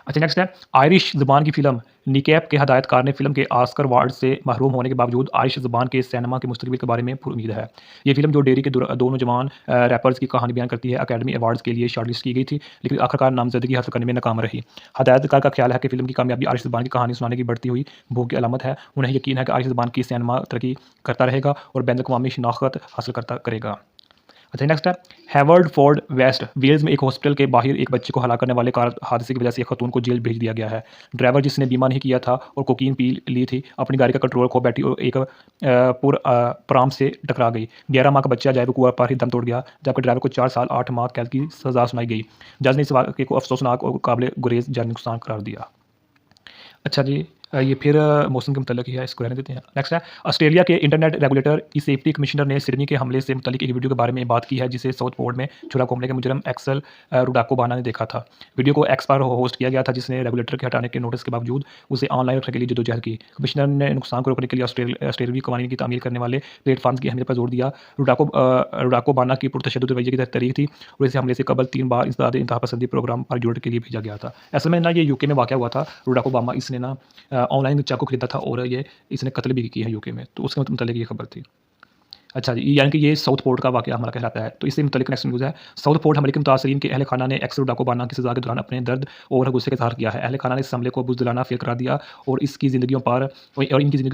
B: अच्छा, नेक्स्ट है, आयरिश ज़ुबान की फ़िल्म निकैप के हदायतकार ने फ़िल्म के ऑस्कर अवार्ड से महरूम होने के बावजूद आयरिश ज़ुबान के सिनेमा के मुस्तकबिल के बारे में पुरुमीद है। ये फ़िल्म, जो डेरी के दो नौजवान रैपर्स की कहानी बयान करती है, अकेडमी अवार्ड्स के लिए शॉर्टलिस्ट की गई थी, लेकिन आखिरकार नामजदगी हासिल करने में नाकाम रही। हदायतकार का ख्याल है कि फ़िल्म की कामयाबी आयरिश ज़ुबान की कहानी सुनाने की बढ़ती हुई भूख की अलामत है। उन्हें यकीन है कि आयरिश ज़ुबान की सिनेमा तरक्की करता रहेगा और बैनुल-अक़वामी शनाख्त हासिल करेगा। अच्छा, नेक्स्ट है, हैवर्डफोर्ड वेस्ट वेल्स में एक हॉस्पिटल के बाहर एक बच्चे को हलाक करने वाले कार हादसे की वजह से एक खतून को जेल भेज दिया गया है। ड्राइवर, जिसने बीमा नहीं किया था और कोकीन पी ली थी, अपनी गाड़ी का कंट्रोल खो बैठी और एक प्राम से टकरा गई। 11 माह का बच्चा जाए कुआं पर ही दम तोड़ गया, जबकि ड्राइवर को 4 साल 8 माह कैद की सज़ा सुनाई गई। जज ने इस वाक़े को अफसोसनाक और काबिल गुरेज़ जानी नुकसान करार दिया। अच्छा जी, ये फिर मौसम के मुतल्लिक़ ही है, इसको रहने देते हैं। नेक्स्ट है, ऑस्ट्रेलिया के इंटरनेट रेगुलेटर की सेफ्टी कमिश्नर ने सिडनी के हमले से मुतल्लिक़ एक वीडियो के बारे में बात की है, जिसे साउथ पोर्ट में छुरा घूमने के मुजरिम एक्सेल रुडाकोबाना ने देखा था। वीडियो को एक्स पर होस्ट किया गया था, जिसने रेगुलेटर के हटाने के नोटिस के बावजूद उसे ऑनलाइन रखने के लिए जदोजहद की। कमिश्नर ने नुकसान को रोकने के लिए ऑस्ट्रेलियावी कवानीन की तामील करने वाले प्लेटफॉर्म्स की अहमियत पर जोर दिया। रुडाकोबाना की पुरतशद्दुद रवैये की तारीख थी और इसे हमले से कबल 3 बार इंतहा पसंदी प्रोग्राम पर जुड़ने के लिए भेजा गया था। असल में ना, ये यूके में वाक़या हुआ था। रुडाकोबामा, इसने ना ऑनलाइन चाकू खरीदा था और ये इसने कत्ल भी की है यूके में, तो उसके मुतल्लिक़ ये खबर थी। अच्छा जी, यानी कि ये साउथ पोर्ट का वाक़या हमारा कहलाता है। तो इससे मुतल्लिक़ नेक्स्ट न्यूज़ है, साउथ पोर्ट हमले के मुतासरीन के अहल खाना ने एक्स रुडाकोबाना की सज़ा के दौरान अपने दर्द और गुस्से का इज़हार किया है। अहल खाना ने इस हमले को बुज़दिलाना फ़ेल करार दिया और इनकी ज़िंदगियों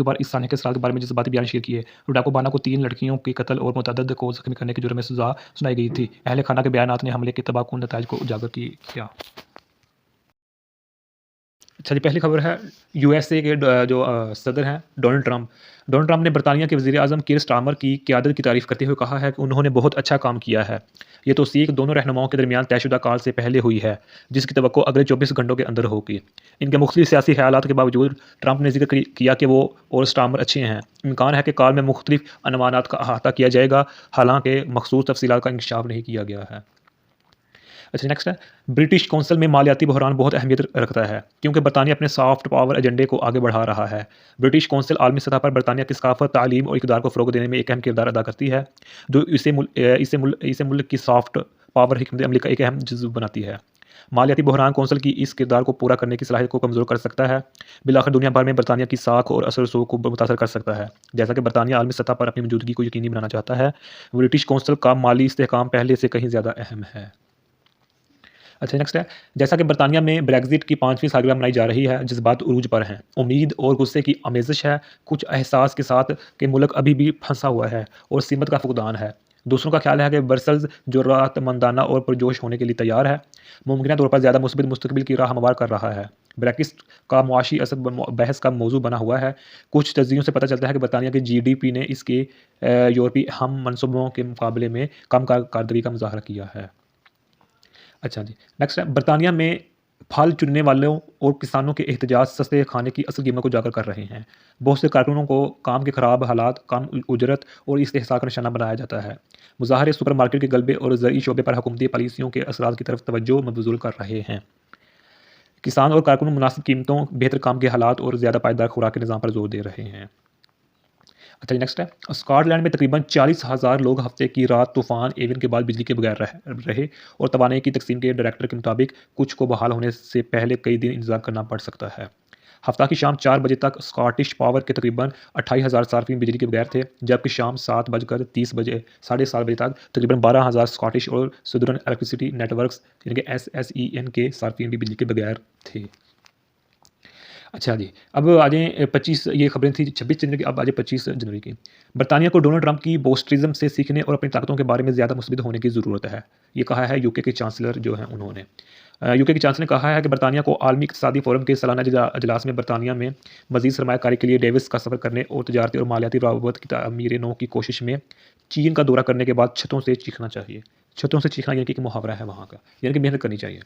B: पर इस सानहे के असरात के बारे में जज़्बाती बयान शेयर किए। रुडाकोबाना को 3 लड़कियों के कत्ल और मुतअद्दिद को ज़ख्मी करने के जुर्म में सज़ा सुनाई गई थी। अहल खाना के बयानात ने हमले के तबाहकुन नताइज को उजागर किया। अच्छा जी, पहली खबर है, यूएसए के सदर हैं डोनाल्ड ट्रंप। डोनाल्ड ट्रंप ने बरतानिया के वज़ीर-ए-आज़म कीर स्टारमर की क़यादत की तारीफ़ करते हुए कहा है कि उन्होंने बहुत अच्छा काम किया है। ये तौसीक दोनों रहनुमाओं के दरमियान तयशुदा काल से पहले हुई है, जिसकी तवक्को अगले 24 घंटों के अंदर होगी। इनके मुख्तलिफ सियासी ख़यालात के बावजूद ट्रंप ने ज़िक्र किया कि वो और स्टारमर अच्छे हैं। इम्कान है कि काल में मुख्तलिफ अनुमानात का अहाता किया जाएगा, हालांकि मखसूस तफसीलात का इंकशाफ नहीं किया गया है। अच्छा, नेक्स्ट है, ब्रिटिश कौंसिल में मालियाती बहरान बहुत अहमियत रखता है, क्योंकि बरतानिया अपने सॉफ्ट पावर एजेंडे को आगे बढ़ा रहा है। ब्रिटिश कौंसिल आलमी सतह पर बरतानिया की सकाफत, तालीम और इक़्तिदार को फ़रोग़ देने में एक अहम किरदार अदा करती है, जो इसे मुल्क की सॉफ्ट पावर हिकमत अमली का एक अहम जुज़्व बनाती है। मालियाती बहरान कौंसिल की इस किरदार को पूरा करने की सलाहियत को कमज़ोर कर सकता है, बिलाखिर दुनिया भर में बरतानिया की साख और असर रसूख को मुतासर कर सकता है। जैसा कि बरतानिया आलमी सतह पर अपनी मौजूदगी को यकीनी बनाना चाहता है, ब्रिटिश कौंसिल का माली इस्तेहकाम पहले से कहीं ज़्यादा अहम है।
A: अच्छा नेक्स्ट है, जैसा कि बरतानिया में ब्रेग्जिट की 5वीं सालगिरह मनाई जा रही है, जज्बात उरूज पर हैं। उम्मीद और गुस्से की आमेज़िश है, कुछ एहसास के साथ कि मुल्क अभी भी फंसा हुआ है और सीमत का फुकदान है। दूसरों का ख्याल है कि ब्रसेल्स जुर्रातमंदाना और पुरजोश होने के लिए तैयार है, मुमकिन तौर पर ज़्यादा मुस्बित मुस्तकबिल की राह हमवार कर रहा है। ब्रेक्सिट का मुआशी असर बहस का मौजू बना हुआ है। कुछ तज्ज़ियों से पता चलता है कि बरतानिया की जीडीपी ने इसके यूरोपीय हम मनसूबों के मुकाबले में कम कारकर्दगी का मुज़ाहरा किया है। अच्छा जी, नेक्स्ट है, बरतानिया में फल चुनने वालों और किसानों के एहतजाज सस्ते खाने की असल कीमत को उजागर कर रहे हैं। बहुत से कारकुनों को काम के खराब हालात, कम उजरत और इस्तेहसाल का निशाना बनाया जाता है। मुज़ाहरे सुपरमार्केट के गलबे और ज़रूरी शोबे पर हुकूमती पॉलिसियों के असरात की तरफ तवज्जो मबज़ूल कर रहे हैं। किसान और कारकुन मुनासिब कीमतों, बेहतर काम के हालात और ज़्यादा पायदार खुराक के निज़ाम पर जोर दे रहे हैं। अच्छा जी, नेक्स्ट है, स्कॉटलैंड में तकरीबन 40,000 लोग हफ्ते की रात तूफान एविन के बाद बिजली के बगैर रहे और तवानाई की तकसीम के डायरेक्टर के मुताबिक कुछ को बहाल होने से पहले कई दिन इंतजार करना पड़ सकता है। हफ्ता की शाम 4 बजे तक स्कॉटिश पावर के तकरीबन 28,000 सार्फिन बिजली के बगैर थे, जबकि शाम 7 बजकर 30 बजे 7:30 बजे तक तकरीबन 12,000 स्कॉटिश और सुदर्न इलेक्ट्रिसिटी नेटवर्क्स यानी कि SSEN के सार्फिन भी बिजली के बगैर थे। अच्छा जी, अब आ जाएँ 25, ये खबरें थी 26 जनवरी की, अब आ जाए 25 जनवरी की। बरतानिया को डोनाल्ड ट्रंप की बोस्ट्रिज़्म से सीखने और अपनी ताकतों के बारे में ज़्यादा मुस्तबित होने की ज़रूरत है। ये कहा है यूके के चांसलर जो हैं उन्होंने। यूके के चांसलर ने कहा है कि बरतानिया को आलमी इक़्तिसादी फ़ोरम के सालाना अजलास में बरतानिया में मज़ीद सरमायाकारी के लिए डेविस का सफ़र करने और तजारती और मालियाती रवाबत की तामीर नौ की कोशिश में चीन का दौरा करने के बाद छतों से चीखना चाहिए। छतों से चीखना यानी कि एक मुहावरा है वहाँ का, यानी कि मेहनत करनी चाहिए।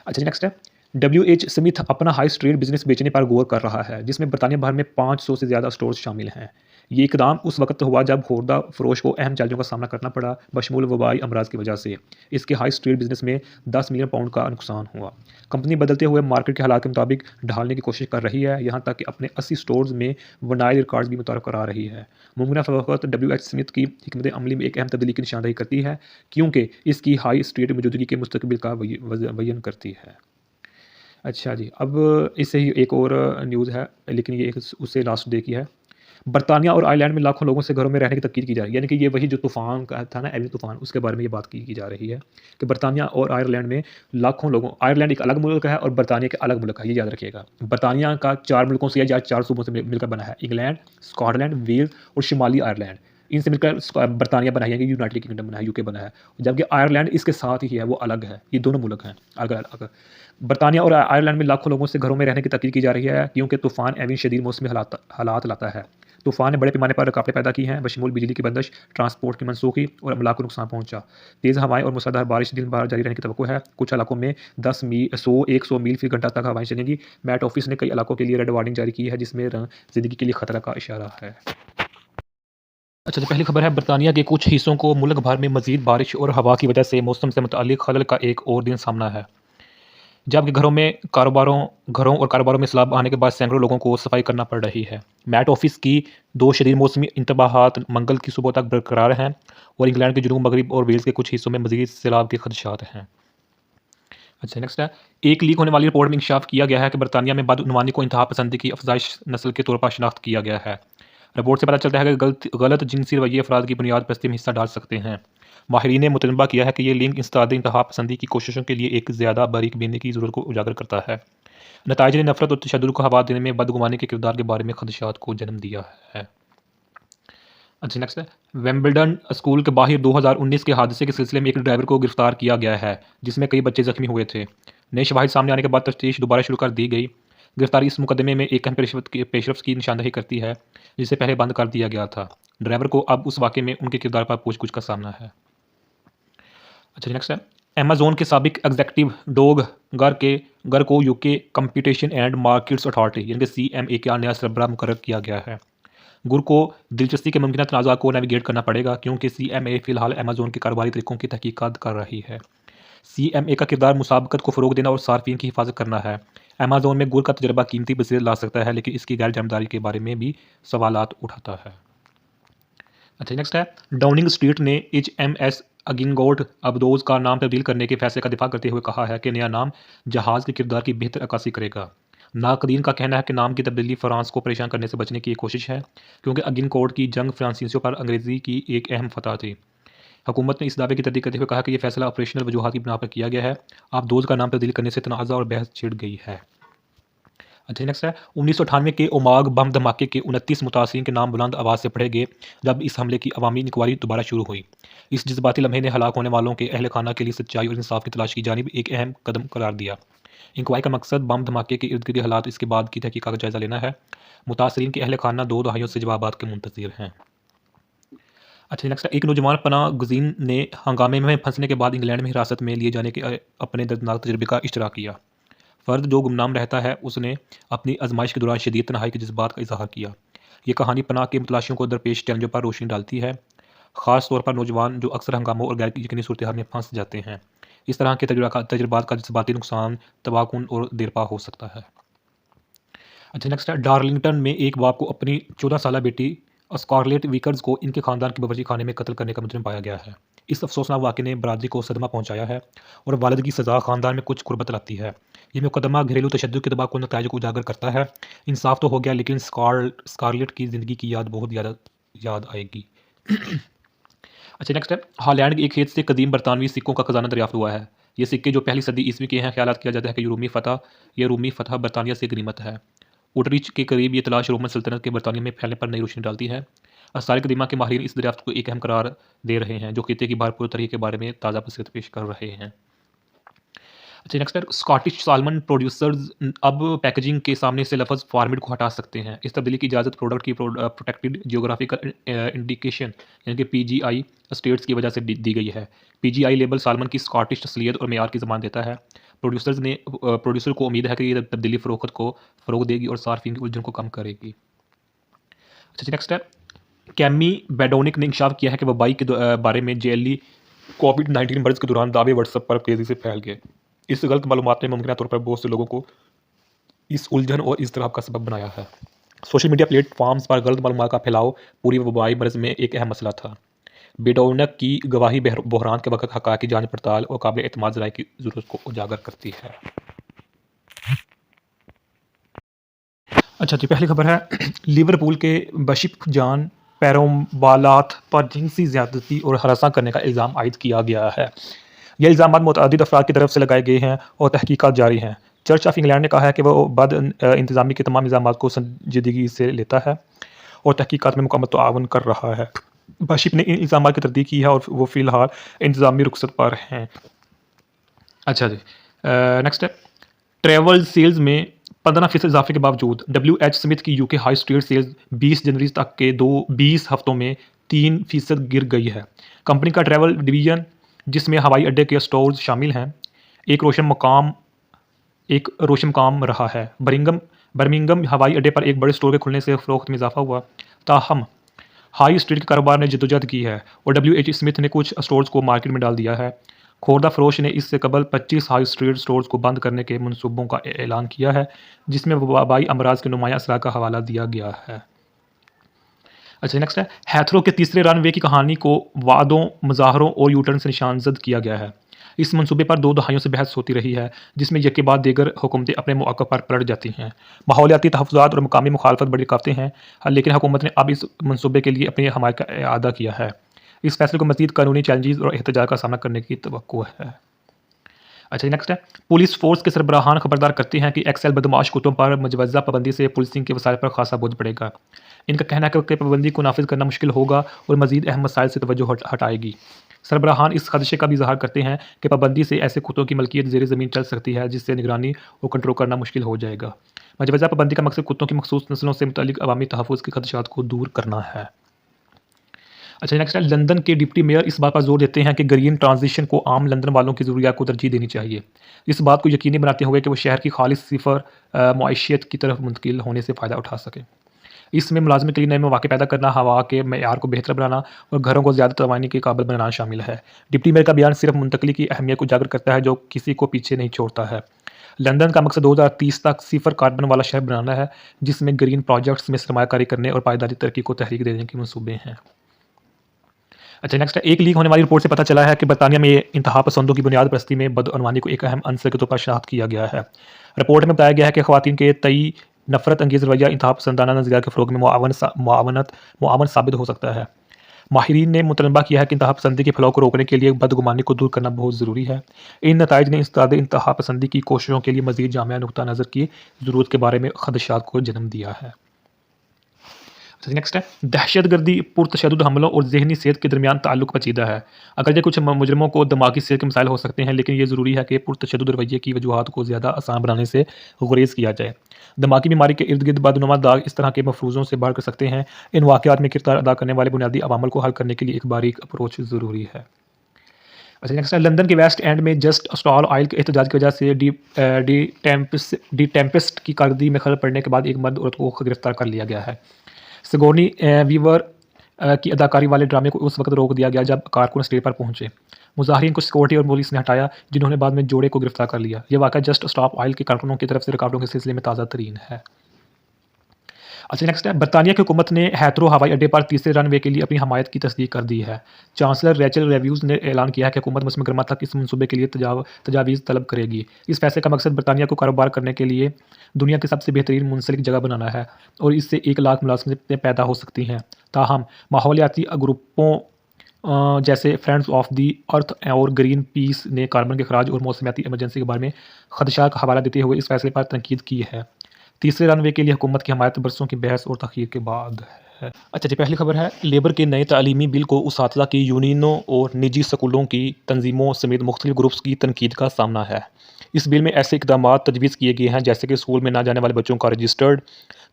A: अच्छा जी, नेक्स्ट है, WH स्मिथ अपना हाई स्ट्रीट बिजनेस बेचने पर गौर कर रहा है, जिसमें बरतानिया भर में 500 से ज़्यादा स्टोर्स शामिल हैं। ये इकदाम उस वक्त हुआ जब खुर्दा फरोश को अहम चैलेंजों का सामना करना पड़ा, बशमूल वबाई अमराज की वजह से। इसके हाई स्ट्रीट बिजनेस में 10 मिलियन पाउंड का नुकसान हुआ। कंपनी बदलते हुए मार्केट के हालात के मुताबिक ढालने की कोशिश कर रही है, यहाँ तक कि अपने 80 स्टोर्स में वनाइल रिकॉर्ड्स भी मुतरफ़ करा रही है। मुमकिन फ़रोख्त WH स्मिथ की हिकमत अमली में एक अहम तब्दीली की निशानदेही करती है, क्योंकि इसकी हाई स्ट्रीट मौजूदगी के मुस्तकबिल का बयान करती है। अच्छा जी, अब इससे ही एक और न्यूज़ है, लेकिन ये एक उससे लास्ट डे की है। बरतानिया और आयरलैंड में लाखों लोगों से घरों में रहने की तकीद की जा रही है, यानी कि ये वही जो तूफ़ान का था ना, एविन तूफ़ान, उसके बारे में ये बात की जा रही है कि बरतानिया और आयरलैंड में लाखों लोगों, आयरलैंड एक अलग मुल्क है और बरतानिया एक अलग मुल्क है, ये याद रखिएगा। बरतानिया का 4 मुल्कों से या 4 सूबों से मिलकर बना है, इंग्लैंड, स्कॉटलैंड, वेल्स और शुमाली आयरलैंड। इनसे मिलकर बरतानिया बना है, यूनाइटेड किंगडम बना है, यूके बना है, जबकि आयरलैंड इसके साथ ही है, वो अलग है। ये दोनों मुल्क हैं अलग अलग। बरतानिया और आयरलैंड में लाखों लोगों से घरों में रहने की तकीद की जा रही है, क्योंकि तूफ़ान एविन शदीद मौसमी हालात लाता है। तूफ़ान ने बड़े पैमाने पर रुकावटें पैदा की हैं, बशमूल बिजली की बंदिश, ट्रांसपोर्ट की मनसूखी और अमलाक को नुकसान पहुंचा। तेज़ हवाएं और मूसलाधार बारिश दिन भर जारी रहने की तवक्को है। कुछ इलाकों में 100 मील फी घंटा तक हवाएं चलेंगी। मैट ऑफिस ने कई इलाकों के लिए रेड वार्निंग जारी की है, जिसमें ज़िंदगी के लिए खतरा का इशारा है। अच्छा, तो पहली खबर है, बरतानिया के कुछ हिस्सों को मुल्क भर में मज़ीद बारिश और हवा की वजह से मौसम से मुतअल्लिक़ खलल का एक और दिन सामना है। जबकि घरों और कारोबारों में सैलाब आने के बाद सैकड़ों लोगों को सफाई करना पड़ रही है। मैट ऑफिस की 2 शदीद मौसमी इंतबाहात मंगल की सुबह तक बरकरार हैं और इंग्लैंड के जनूब मगरब और वेल्स के कुछ हिस्सों में मज़ीद सैलाब के खदशात हैं। अच्छा, नेक्स्ट है, एक लीक होने वाली रिपोर्ट में इंकशाफ किया गया है कि बरतानिया में बदउनवानी को इंतहा पसंदी की अफजाइश नस्ल के तौर पर शनाख्त किया गया है। रिपोर्ट से पता चलता है कि गलत जिनसी रवैये अफराद की बुनियाद परस्ती में हिस्सा डाल सकते हैं। माहिरीन ने मुतलबा किया है कि ये लिंक इंसदाद इंतहा पसंदी की कोशिशों के लिए एक ज़्यादा बारीक बीनने की ज़रूरत को उजागर करता है। नताइज ने नफरत और तशद्दुद को हवा देने में बदगुमानी के किरदार के बारे में खदशात को जन्म दिया है। अच्छा, नेक्स्ट है, वेम्बल्डन स्कूल के बाहर 2019 के हादसे के सिलसिले में एक ड्राइवर को गिरफ्तार किया गया है, जिसमें कई बच्चे जख्मी हुए थे। नए शवाहिद सामने आने के बाद तफ्तीश दोबारा शुरू कर दी गई। गिरफ्तारी इस मुकदमे में एक अहम पेशरफ्त की निशानदेही करती है, जिसे पहले बंद कर दिया गया था। ड्राइवर को अब उस वाक़े में उनके किरदार पर पूछ-गुछ का सामना है। अच्छा, नेक्स्ट है, अमेज़न के साबिक एग्जीक्यूटिव डोग गर को UK competition and markets authority यानी कि CMA का नया सरबराह मुकर्रर किया गया है। गुर को दिलचस्पी के मुमकिन तनाज़ा को नेविगेट करना पड़ेगा, क्योंकि CMA फ़िलहाल अमेज़न के कारोबारी तरीकों की तहकीकात कर रही है। CMA का किरदार मुसाबकत को फ़रोग़ देना और सार्फिन की हिफाजत करना है। अमेज़न में गुर का तजर्बा कीमती बसीरत ला सकता है, लेकिन इसकी गैर जानबदारी के बारे में भी सवालात उठाता है। अच्छा, नेक्स्ट है, डाउनिंग स्ट्रीट ने HMS अगिनगोट अबदोज़ का नाम तब्दील करने के फैसले का दिफा करते हुए कहा है कि नया नाम जहाज़ के किरदार की बेहतर अक्कासी करेगा। नाकदीन का कहना है कि नाम की तब्दीली फ्रांस को परेशान करने से बचने की एक कोशिश है, क्योंकि अगिनकोट की जंग फ्रांसीसियों पर अंग्रेज़ी की एक अहम फतह थी। हुकूमत ने इस दावे की तस्दीक करते हुए कहा कि यह फैसला ऑपरेशनल वजूहात की बिना पर किया गया है। आप दोस्त का नाम तब्दील करने से तनाज़ा और बहस छिड़ गई है। अच्छा नेक्स्ट है 1998 के ओमाग बम धमाके के 29 मुतासिरीन के नाम बुलंद आवाज़ से पढ़े गए जब इस हमले की अवामी इंक्वायरी दोबारा शुरू हुई। इस जज्बाती लम्हे ने हलाक होने वालों के अहल खाना के लिए सच्चाई और इंसाफ की तलाश की जानिब एक अहम कदम करार दिया। इंक्वायरी का मकसद बम धमाके के इर्द गिर्द हालात इसके बाद की तहकीकात का जायज़ा लेना है। मुतासरीन के अहल खाना 2 दहाइयों से जवाबात के मुंतज़िर हैं। अच्छा नेक्स्ट है एक नौजवान पनाह गुज़ीन ने हंगामे में फंसने के बाद इंग्लैंड में हिरासत में लिए जाने के अपने दर्दनाक तजुर्बे का इश्तराक किया। फ़र्द जो गुमनाम रहता है उसने अपनी आजमाइश के दौरान शदीद तन्हाई के जज्बात का इजहार किया। ये कहानी पनाह के मुतलाशियों को दरपेश चैलेंजों पर रोशनी डालती है, ख़ास तौर पर नौजवान जो अक्सर हंगामों और गैर यकीनी सूरत हाल में फंस जाते हैं। इस तरह के तजुर्बात का जज्बाती नुकसान तबाहकुन और देरपा हो सकता है। अच्छा नेक्स्ट है डार्लिंगटन में एक बाप को अपनी 14 साला बेटी स्कारलेट विकर्स को इनके खानदान के बावर्ची खाने में कत्ल करने का मुजरिम पाया गया है। इस अफसोसनाक वाक़े ने बरादरी को सदमा पहुंचाया है और वालिद की सज़ा खानदान में कुछ कुर्बत लाती है। ये मुकदमा घरेलू तशद्दुद के तबाहकुन नताइज को उजागर करता है। इंसाफ तो हो गया लेकिन स्कारलेट की ज़िंदगी की याद बहुत ज़्यादा याद आएगी। अच्छा नेक्स्ट है हॉलैंड के एक खेत से कदीम बरतानवी सिक्कों का खजाना दरियाफ्त हुआ है। ये सिक्के जो पहली सदी ईस्वी के हैं ख्यालात किया जाता है कि रूमी फ़तह बरतानिया से गनीमत है। उटरीच के करीब ये तलाश रोमन सल्तनत के बरतानिया में फैलने पर नई रोशनी डालती है। आसार कदीमा के माहिरीन इस दरियाफ्त को एक अहम करार दे रहे हैं जो खिते की भरपूर तरीके के बारे में ताज़ा बसीरत पेश कर रहे हैं। अच्छा नेक्स्ट है स्कॉटिश सालमन प्रोड्यूसर्स अब पैकेजिंग के सामने से लफ्ज़ फार्मिड को हटा सकते हैं। इस तब्दीली की इजाज़त प्रोडक्ट की प्रोटेक्टेड जियोग्राफिकल इंडिकेशन यानी कि पीजीआई स्टेट्स की वजह से दी गई है। पीजीआई लेबल सालमन की स्कॉटिश असलियत और मेयार की ज़बान देता है। प्रोड्यूसर को उम्मीद है कि ये तब्दीली फ़रोख्त को फ़रोग देगी और सार्फिन की उलझन को कम करेगी। अच्छा नेक्स्ट है कैमी बेडोनिक ने इंकशाफ किया है कि वबाई के बारे में जेली कोविड-19 मर्ज़ के दौरान दावे व्हाट्सएप पर तेज़ी से फैल गए। इस गलत मालूमात ने मुमकिन तौर पर बहुत से लोगों को इस उलझन और इज़्तिराब का सबब बनाया है। सोशल मीडिया प्लेटफॉर्म्स पर गलत मालूमात का फैलाव पूरी वबाई मर्ज़ में एक अहम मसला था। बेडोनिक की गवाही बहरान के वक़्त हक़ाइक़ की जांच पड़ताल और काबिल एतमाद ज़राए की ज़रूरत को उजागर करती है। अच्छा जी पहली खबर है लिवरपूल के बशिप जान पैरोम्बालात पर जिनसी ज़्यादती और हरासा करने का इल्ज़ाम आयद किया गया है। यह इल्ज़ामात मुतअद्दिद अफराद की तरफ से लगाए गए हैं और तहकीकात जारी हैं। चर्च ऑफ इंग्लैंड ने कहा है कि वह बद इंतज़ामी के तमाम इल्ज़ामात को संजीदगी से लेता है और तहकीकात में मुकम्मल ताअवुन कर रहा है। बशिप ने इन इल्ज़ामात की तरदीद की है और वो फ़िलहाल इंतज़ामी रुखसत पर हैं। अच्छा जी नेक्स्ट है ट्रैवल सेल्स में 15% इजाफे के बावजूद WH स्मिथ की यूके हाई स्ट्रीट सेल्स 20 जनवरी तक के 20 हफ्तों में 3% गिर गई है। कंपनी का ट्रैवल डिवीज़न जिसमें हवाई अड्डे के स्टोर्स शामिल हैं एक रोशन मुकाम रहा है। बर्मिंघम हवाई अड्डे पर एक बड़े स्टोर के खुलने से फ़रोख्त में इजाफा हुआ। ताहम हाई स्ट्रीट के कारोबार ने जद्दोजहद की है और WH स्मिथ ने कुछ स्टोर्स को मार्केट में डाल दिया है। खोरदा फरोश ने इससे कबल 25 हाई स्ट्रीट स्टोर्स को बंद करने के मनसूबों का ऐलान किया है जिसमें वबाई अमराज के नुमाया असरा का हवाला दिया गया है। अच्छा नेक्स्ट है हैथरो के तीसरे रनवे की कहानी को वादों मुजाहरों और यूटर्न से निशानजद किया गया है। इस मनसूबे पर 2 दहाइयों से बहस होती रही है जिसमें यके बाद दीगर हुकूमतें अपने मौक़े पर पलट जाती हैं। माहौलियाती तहफ़्फ़ुज़ात और मकामी मुखालफत बड़ी रुकावटें हैं लेकिन हुकूमत ने अब इस मनसूबे के लिए अपनी हमायत का इआदा किया है। इस फैसले को मज़ीद कानूनी चैलेंजेस और एहतजाज का सामना करने की तवक्को है। अच्छा नेक्स्ट है पुलिस फोर्स के सरबराहान खबरदार करते हैं कि एक्सेल बदमाश कुत्तों पर मुजवज़ा पाबंदी से पुलिसिंग के वसाइल पर खासा बोझ पड़ेगा। इनका कहना है कि पाबंदी को नाफिज करना मुश्किल होगा और मज़ीद अहम मसाइल से तवज्जो हटाएगी। सरबराहान इस खदशे का भी इजहार करते हैं कि पाबंदी से ऐसे कुत्तों की मलकियत ज़ेर ज़मीन चल सकती है जिससे निगरानी और कंट्रोल करना मुश्किल हो जाएगा। मुजवज़ा पाबंदी का मकसद कुत्तों की मखसूस नस्लों से मुतल्लिक़ अवामी तहफ़्फ़ुज़ के खदशात को दूर करना है। अच्छा नेक्स्ट है लंदन के डिप्टी मेयर इस बात पर जोर देते हैं कि ग्रीन ट्रांजिशन को आम लंदन वालों की ज़रूरियात को तरजीह देनी चाहिए। इस बात को यकीनी बनाते हुए कि वो शहर की खालिस सिफर मुआशियत की तरफ मुंतकिल होने से फ़ायदा उठा सकें। इसमें मुलाजमत के लिए नए मौके पैदा करना, हवा के मेयार को बेहतर बनाना और घरों को ज़्यादा तवानी के काबिल बनाना शामिल है। डिप्टी मेयर का बयान सिर्फ मुंतकली की अहमियत को उजागर करता है जो किसी को पीछे नहीं छोड़ता है। लंदन का मकसद 2030 तक सिफर कार्बन वाला शहर बनाना है जिसमें ग्रीन प्रोजेक्ट्स में सरमायाकारी करने और पायदारी तरक्की को तहरीक देने के मनसूबे हैं। अच्छा नेक्स्ट है एक लीक होने वाली रिपोर्ट से पता चला है कि बरतानिया में इंतहा पसंदों की बुनियाद परस्ती में बदअनवानी को एक अहम अंसर के तौर पर शनाख्त किया गया है। रिपोर्ट में बताया गया है कि ख़वातीन के तई नफ़रत अंगेज़ रवैया इंतहा पसंदाना नज़रिया के फ़रोग़ में मुआवन साबित हो सकता है।
B: माहिरीन ने मुतलबा किया है कि इंतहा पसंदी के फैलाव को रोकने के लिए बदगुमानी को दूर करना बहुत ज़रूरी है। इन नताइज ने इस्ताद इंतहा पसंदी की कोशिशों के लिए मज़ीद जामिया नुक्ता नज़र की ज़रूरत के बारे में खदशात को जन्म दिया है। नेक्स्ट है, दहशतगर्दी पुरतशद्दुद हमलों और ज़हनी सेहत के दरमियान ताल्लुक पेचीदा है। अगरचे कुछ मुजरमों को दिमागी सेहत के मसाइल हो सकते हैं, लेकिन ये ज़रूरी है कि पुरतशद्दुद रवैये की वजूहात को ज़्यादा आसान बनाने से गुरेज़ किया जाए। दिमागी बीमारी के इर्द गिर्द बदनुमा दाग इस तरह के मफरूज़ों से बाहर कर सकते हैं। इन वाक़यात में किरदार अदा करने वाले बुनियादी अवामल को हल करने के लिए एक बारीक अप्रोच ज़रूरी है। अच्छा, नेक्स्ट है, लंदन के वेस्ट एंड में जस्ट स्टॉल ऑयल के एहतजाज की वजह से डी टेम्पेस्ट की कारकर्दगी में खलल पड़ने के बाद एक मर्द औरत को गिरफ्तार कर लिया गया है। सिगोनी वीवर की अदाकारी वाले ड्रामे को उस वक्त रोक दिया गया जब कारकुन स्टेज पर पहुंचे। मुजाहिरीन को सिक्योरिटी और पुलिस ने हटाया, जिन्होंने बाद में जोड़े को गिरफ्तार कर लिया। यह वाक़या जस्ट स्टॉप ऑयल के कारकुनों की तरफ से रुकावटों के सिलसिले में ताज़ा तरीन है। अच्छा, नेक्स्ट है, बरतानिया की हुकूमत ने हैथरो हवाई अड्डे पर तीसरे रनवे के लिए अपनी हमायत की तस्दीक कर दी है। चांसलर रैचल रेव्यूज़ ने ऐलान किया है कि हुकूमत मौसम गर्मा तक इस मनसूबे के लिए तजावीज़ तलब करेगी। इस फैसले का मकसद बरतानिया को कारोबार करने के लिए दुनिया की सबसे बेहतरीन मुंसलिक जगह बनाना है और इससे 1 लाख मुलाजमतें पैदा हो सकती हैं। ताहम माहौलियाती ग्रुपों जैसे फ्रेंड्स ऑफ दी अर्थ और ग्रीन पीस ने कार्बन के अखराज और मौसमियाती इमरजेंसी के बारे में खदशा का हवाला देते हुए इस फैसले पर तनकीद की है। तीसरे रनवे के लिए हुकूमत की हमायत बरसों की बहस और तखीर के बाद है। अच्छा जी, पहली खबर है, लेबर के नए तालीमी बिल को उसातिज़ा की यूनियनों और निजी स्कूलों की तंजीमों समेत मुख्तलिफ ग्रुप्स की तनकीद का सामना है। इस बिल में ऐसे इकदाम तजवीज़ किए गए हैं जैसे कि स्कूल में ना जाने वाले बच्चों का रजिस्टर्ड,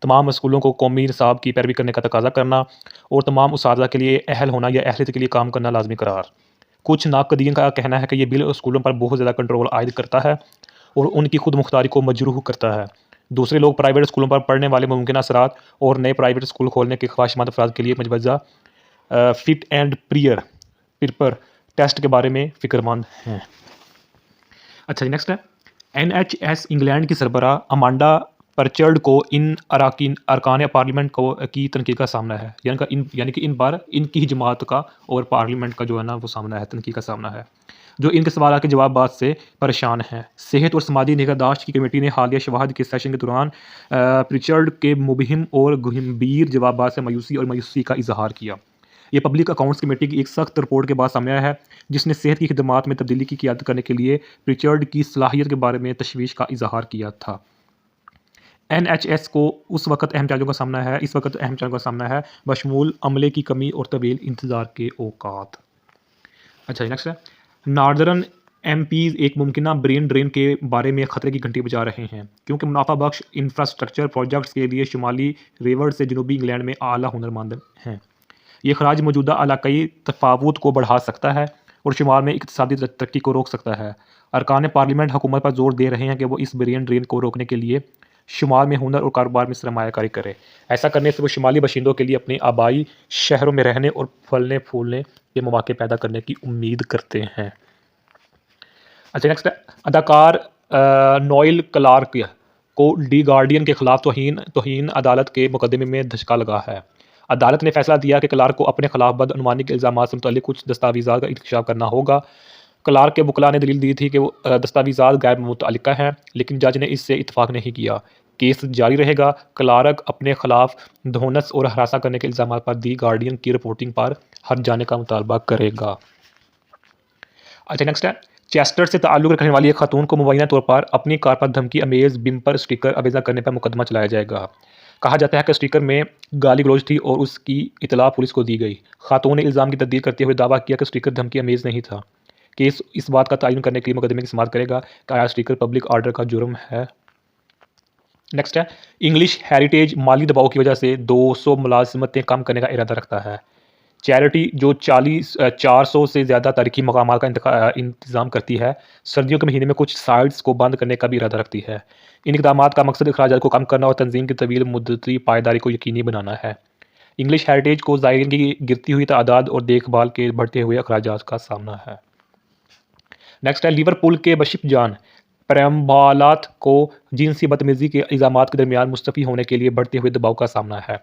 B: तमाम स्कूलों को कौमी निसाब की पैरवी करने का तकाजा करना और तमाम उसातिज़ा के लिए अहल होना या अहलियत के लिए काम करना लाजमी करार। कुछ नाकदीन का कहना है कि यह बिल स्कूलों पर बहुत ज़्यादा कंट्रोल आयद करता है और उनकी खुद मुख्तारी को मजरूह करता है। दूसरे लोग प्राइवेट स्कूलों पर पढ़ने वाले मुमकिन असरात और नए प्राइवेट स्कूल खोलने के ख्वाहिशमंद अफराद के लिए मजवज़ा फिट एंड प्रिपर टेस्ट के बारे में फ़िक्रमंद हैं। अच्छा जी, नेक्स्ट है, NHS इंग्लैंड की सरबराह अमांडा परचर्ड को इन अरकान पार्लियामेंट को की तनकीद का सामना है। यानी कि इन बार इनकी ही जमात का और पार्लियामेंट का जो है ना वो सामना है, तनकीद का सामना है, जो इनके सवाल के जवाब से परेशान हैं। सेहत और समाजी निगहदाश्त की कमेटी ने हालिया शवाहद के सेशन के दौरान प्रिचर्ड के मुबहिम और गंभीर जवाब से मायूसी का इजहार किया। ये पब्लिक अकाउंट्स कमेटी की एक सख्त रिपोर्ट के बाद सामने आया है, जिसने सेहत की खिदमात में तब्दीली की क़ियादत करने के लिए प्रिचर्ड की सलाहियत के बारे में तशवीश का इजहार किया था। NHS को इस वक्त अहम चैलेंजों का सामना है बशमूल अमले की कमी और तवील इंतज़ार के औकात। अच्छा, नेक्स्ट है, नॉर्दर्न MPs एक मुमकिना ब्रेन ड्रेन के बारे में ख़तरे की घंटी बजा रहे हैं, क्योंकि मुनाफा बख्श इंफ्रास्ट्रक्चर प्रोजेक्ट्स के लिए शुमाली रेवर्ड से जनूबी इंग्लैंड में आला हुनरमंद हैं। ये खराज मौजूदा इलाकाई तफावत को बढ़ा सकता है और शुमाल में इक़्तिसादी तरक्की को रोक सकता है। अरकान पार्लियामेंट हुकूमत पर जोर दे रहे हैं कि वो इस ब्रेन ड्रेन को रोकने के लिए शुमाल में हुनर और कारोबार में सरमायाकारी करे। ऐसा करने से वो शुमाली बाशिंदों के लिए अपने आबाई शहरों में रहने और फलने फूलने के मौके पैदा करने की उम्मीद करते हैं। अच्छा, नेक्स्ट है, अदाकार नोएल क्लार्क को दी गार्डियन के खिलाफ तौहीन अदालत के मुकदमे में धचका लगा है। अदालत ने फैसला दिया कि क्लार्क को अपने खिलाफ बदअनुमानी के इल्ज़ामात से मुतल्लिक़ कुछ दस्तावेज़ात का इंकशाफ करना होगा। क्लार्क के वकला ने दलील दी थी कि वो दस्तावेज़ात गैर मुतअल्लिक़ा हैं, लेकिन जज ने इससे इत्तफ़ाक़ नहीं किया। केस जारी रहेगा। क्लार्क अपने खिलाफ धोनस और हरासा करने के इल्ज़ामात पर दी गार्डियन की रिपोर्टिंग पर हट जाने का मुतालबा करेगा। अच्छा, नेक्स्ट है, चेस्टर से ताल्लुक़ रखने वाली एक खातून को मुबैना तौर पर अपनी कार पर धमकी अमेज़ बिम्पर स्टिकर अवेज़ा करने पर मुकदमा चलाया जाएगा। कहा जाता है कि स्टिकर में गाली गलौज थी और उसकी इतला पुलिस को दी गई। खातून ने इल्ज़ाम की तस्दीक करते हुए दावा किया कि स्टिकर धमकी अमेज़ नहीं था। केस इस बात का तयन करने के लिए मुकदमे की समाअत करेगा कि आया स्टिकर पब्लिक ऑर्डर का जुर्म है। नेक्स्ट है, इंग्लिश हेरिटेज माली दबाव की वजह से 200 मुलाजमतें कम करने का इरादा रखता है। चैरिटी जो 400 से ज़्यादा तारीखी मकामात का इंतज़ाम करती है, सर्दियों के महीने में कुछ साइट्स को बंद करने का भी इरादा रखती है। इन इक़दामात का मकसद अखराजात को कम करना और तंजीम की तवील मुद्दती पायदारी को यकीनी बनाना है। इंग्लिश हेरिटेज को ज़ायरीन की गिरती हुई तादाद और देखभाल के बढ़ते हुए अखराजात का सामना है। नेक्स्ट है, लिवरपूल के बशिप जान प्रेमबालात को जिनसी बदतमीज़ी के इल्ज़ामात के दरमियान मुस्तफ़ी होने के लिए बढ़ते हुए दबाव का सामना है।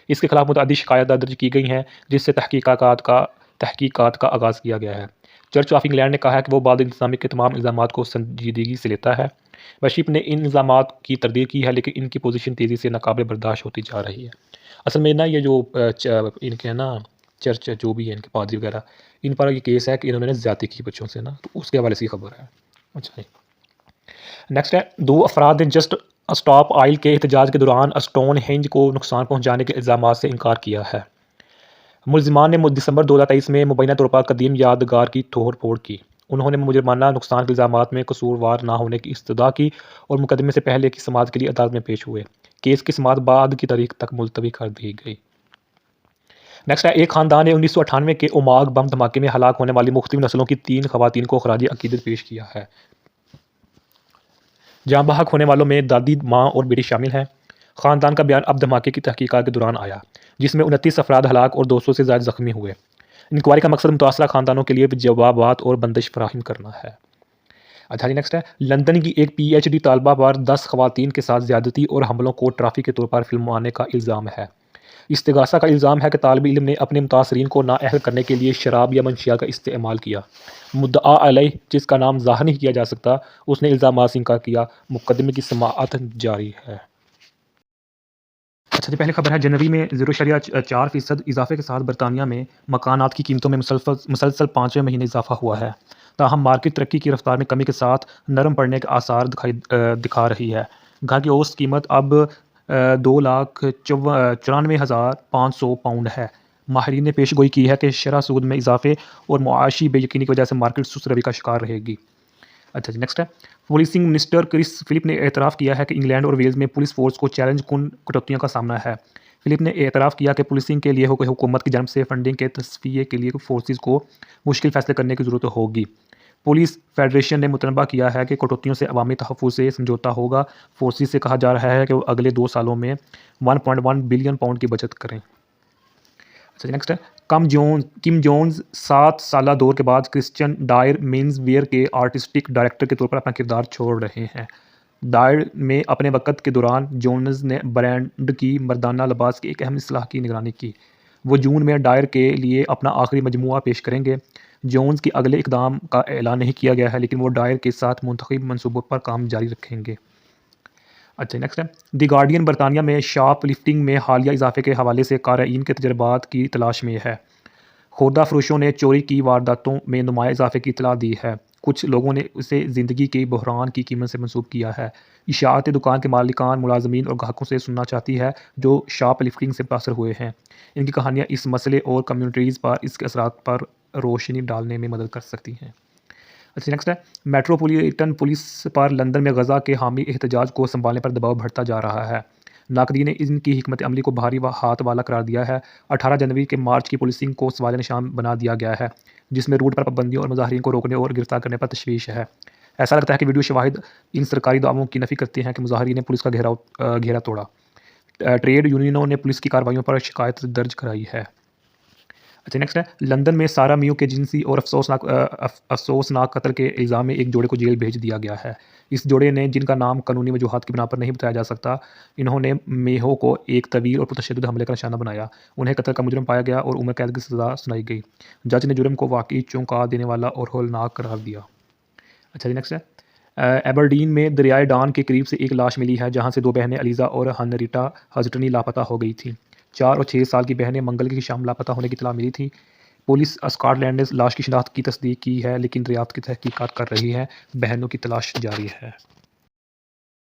B: इसके खिलाफ मुतअद्दिद शिकायत दर्ज की गई हैं, जिससे तहकीकात का आगाज़ किया गया है। चर्च ऑफ इंग्लैंड ने कहा है कि वो बाद इंतज़ामी के तमाम इल्ज़ामात को संजीदगी से लेता है। बशिप ने इन इल्ज़ामात की तरदीद की है, लेकिन इनकी पोजीशन तेज़ी से नाकाबिल बर्दाश्त होती जा रही है। असल में ना ये जो इनके हैं ना
A: चर्च जो भी है इनके पादरी वगैरह, इन पर ये केस है कि इन्होंने ज़्यादती की बच्चों से ना, तो उसके हवाले से ये खबर है। अच्छा जी। नेक्स्ट है, 2 अफराद ने जस्ट स्टॉप ऑयल के एहतजाज के दौरान स्टोन हेंज को नुकसान पहुंचाने के इल्ज़ामात से इनकार किया है। मुलज़िमान ने दिसंबर 2023 में मुबैना तौर पर कदीम यादगार की तोड़ फोड़ की। उन्होंने मुजरमाना नुकसान के इल्ज़ामात में कसूरवार ना होने की इस्तदा की और मुकदमे से पहले की समाअत के लिए अदालत में पेश हुए। केस की समाअत बाद की तारीख तक मुलतवी कर दी गई। नेक्स्ट है, एक ख़ानदान ने 1998 के ओमाग बम धमाके में हलाक होने वाली मुख्तलिफ नस्लों की 3 ख़वातीन को ख़राज अक़ीदत पेश किया है। जाँ बहक होने वालों में दादी, माँ और बेटी शामिल हैं। ख़ानदान का बयान अब धमाके की तहकीकात के दौरान आया, जिसमें 29 अफराद हलाक और 200 से ज़्यादा ज़ख्मी हुए। इंक्वायरी का मकसद मुतासरा ख़ानदानों के लिए जवाबात और बंदिश फराहम करना है। अच्छा जी, नेक्स्ट है, लंदन की एक PhD तालबा पर 10 ख़वातीन के साथ ज़्यादती और हमलों को ट्राफी के तौर पर फिल्माने का इल्ज़ाम है। इस्तिगासा का इल्ज़ाम है कि तालिब इल्म ने अपने मुतासरीन को नाअहल करने के लिए शराब या मंशिया का इस्तेमाल किया। मुद्दआ अलैह, जिसका नाम ज़ाहिर नहीं किया जा सकता, उसने इल्ज़ामात से इनकार किया। मुकदमे की समाअत जारी है। अच्छा जी, पहली खबर है, जनवरी में 0.4% इजाफे के साथ बरतानिया में मकानात की कीमतों में मुसलसल 5वें महीने इजाफा हुआ है। ताहम मार्केट तरक्की की रफ्तार में कमी के साथ नरम पड़ने के आसार दिखा रही है। घर की औसत कीमत अब 2,94,500 पाउंड है। माहिरीन ने पेशगोई की है कि शरह सूद में इजाफे और मुआशी बेयकीनी की वजह से मार्केट सुस्त रवि का शिकार रहेगी। अच्छा जी, नेक्स्ट है, पुलिसिंग मिनिस्टर क्रिस फिलिप ने एतराफ़ किया है कि इंग्लैंड और वेल्स में पुलिस फोर्स को चैलेंज कुन कटौतियों का सामना है। फिलिप ने एतराफ़ किया कि पुलिसिंग के लिए हुकूमत की जानब से फंडिंग के तस्फ़िये के लिए फोर्सेस को मुश्किल फ़ैसले करने की ज़रूरत होगी। पुलिस फेडरेशन ने मुतनबा किया है कि कटौतियों से अवामी तहफ़्फ़ुज़ से समझौता होगा। फोर्सेस से कहा जा रहा है कि वो अगले 2 सालों में 1.1 बिलियन पाउंड की बचत करें। अच्छा, नेक्स्ट है, किम जोन्स 7 साला दौर के बाद क्रिश्चियन डायर मेंस वेयर के आर्टिस्टिक डायरेक्टर के तौर पर अपना किरदार छोड़ रहे हैं। डायर में अपने वक़्त के दौरान जोन्स ने ब्रांड की मर्दाना लिबास की एक अहम इस्लाह की निगरानी की। वो जून में डायर के लिए अपना आखिरी मजमूआ पेश करेंगे। जोन्स के अगले इक़दाम का ऐलान नहीं किया गया है, लेकिन वो डायर के साथ मुंतखब मनसूबों पर काम जारी रखेंगे। अच्छा, नेक्स्ट है, द गार्डियन बरतानिया में शॉप लिफ्टिंग में हालिया इजाफे के हवाले से क़ारीन के तजर्बात की तलाश में है। खुर्दा फरोशों ने चोरी की वारदातों में नुमाया इजाफे की इतला दी है। कुछ लोगों ने उसे ज़िंदगी के बहरान की कीमत से मंसूब किया है। इशाअत दुकान के मालिकान, मुलाजमीन और ग्राहकों से सुनना चाहती है जो शॉप लिफ्टिंग से मुतासर हुए हैं। इनकी कहानियाँ इस मसले और कम्युनिटीज़ पर इसके असरात पर रोशनी डालने में मदद कर सकती हैं। अच्छा, नेक्स्ट है, मेट्रोपोलिटन पुलिस पर लंदन में गज़ा के हामी एहतजाज को संभालने पर दबाव बढ़ता जा रहा है। नाकदीन ने इनकी हिकमत अमली को भारी व हाथ वाला करार दिया है। 18 जनवरी के मार्च की पुलिसिंग को सवाल निशान बना दिया गया है, जिसमें रूट पर पाबंदियों और मुजाहिरीन को रोकने और गिरफ्तार करने पर तशवीश है। ऐसा लगता है कि वीडियो शवाहिद इन सरकारी दावों की नफ़ी करते हैं कि मुजाहिरीन ने पुलिस का घेरा तोड़ा। ट्रेड यूनियनों ने पुलिस की कार्रवाइयों पर शिकायत दर्ज कराई है। अच्छा, नेक्स्ट है, लंदन में सारा मियो के जिनसी और अफसोसनाक कत्ल के इल्ज़ाम में एक जोड़े को जेल भेज दिया गया है। इस जोड़े ने, जिनका नाम कानूनी वजूहात की बिना पर नहीं बताया जा सकता, इन्होंने मेहो को एक तवील और पुरतशद्दुद हमले का निशाना बनाया। उन्हें कत्ल का मुजरिम पाया गया और उम्र कैद की सज़ा सुनाई गई। जज ने जुर्म को वाकई चौंका देने वाला और हौलनाक करार दिया। अच्छा जी, नेक्स्ट है, एबरडीन में दरियाए डॉन के करीब से एक लाश मिली है, जहाँ से 2 बहनें अलीज़ा और हनरीटा हजटनी लापता हो गई थीं। 4 और 6 साल की बहनें मंगल की शाम लापता होने की इत्तला मिली थी। पुलिस स्कॉटलैंड ने लाश की शिनाख्त की तस्दीक की है, लेकिन दरियाफ्त की तहकीकात कर रही है। बहनों की तलाश जारी है।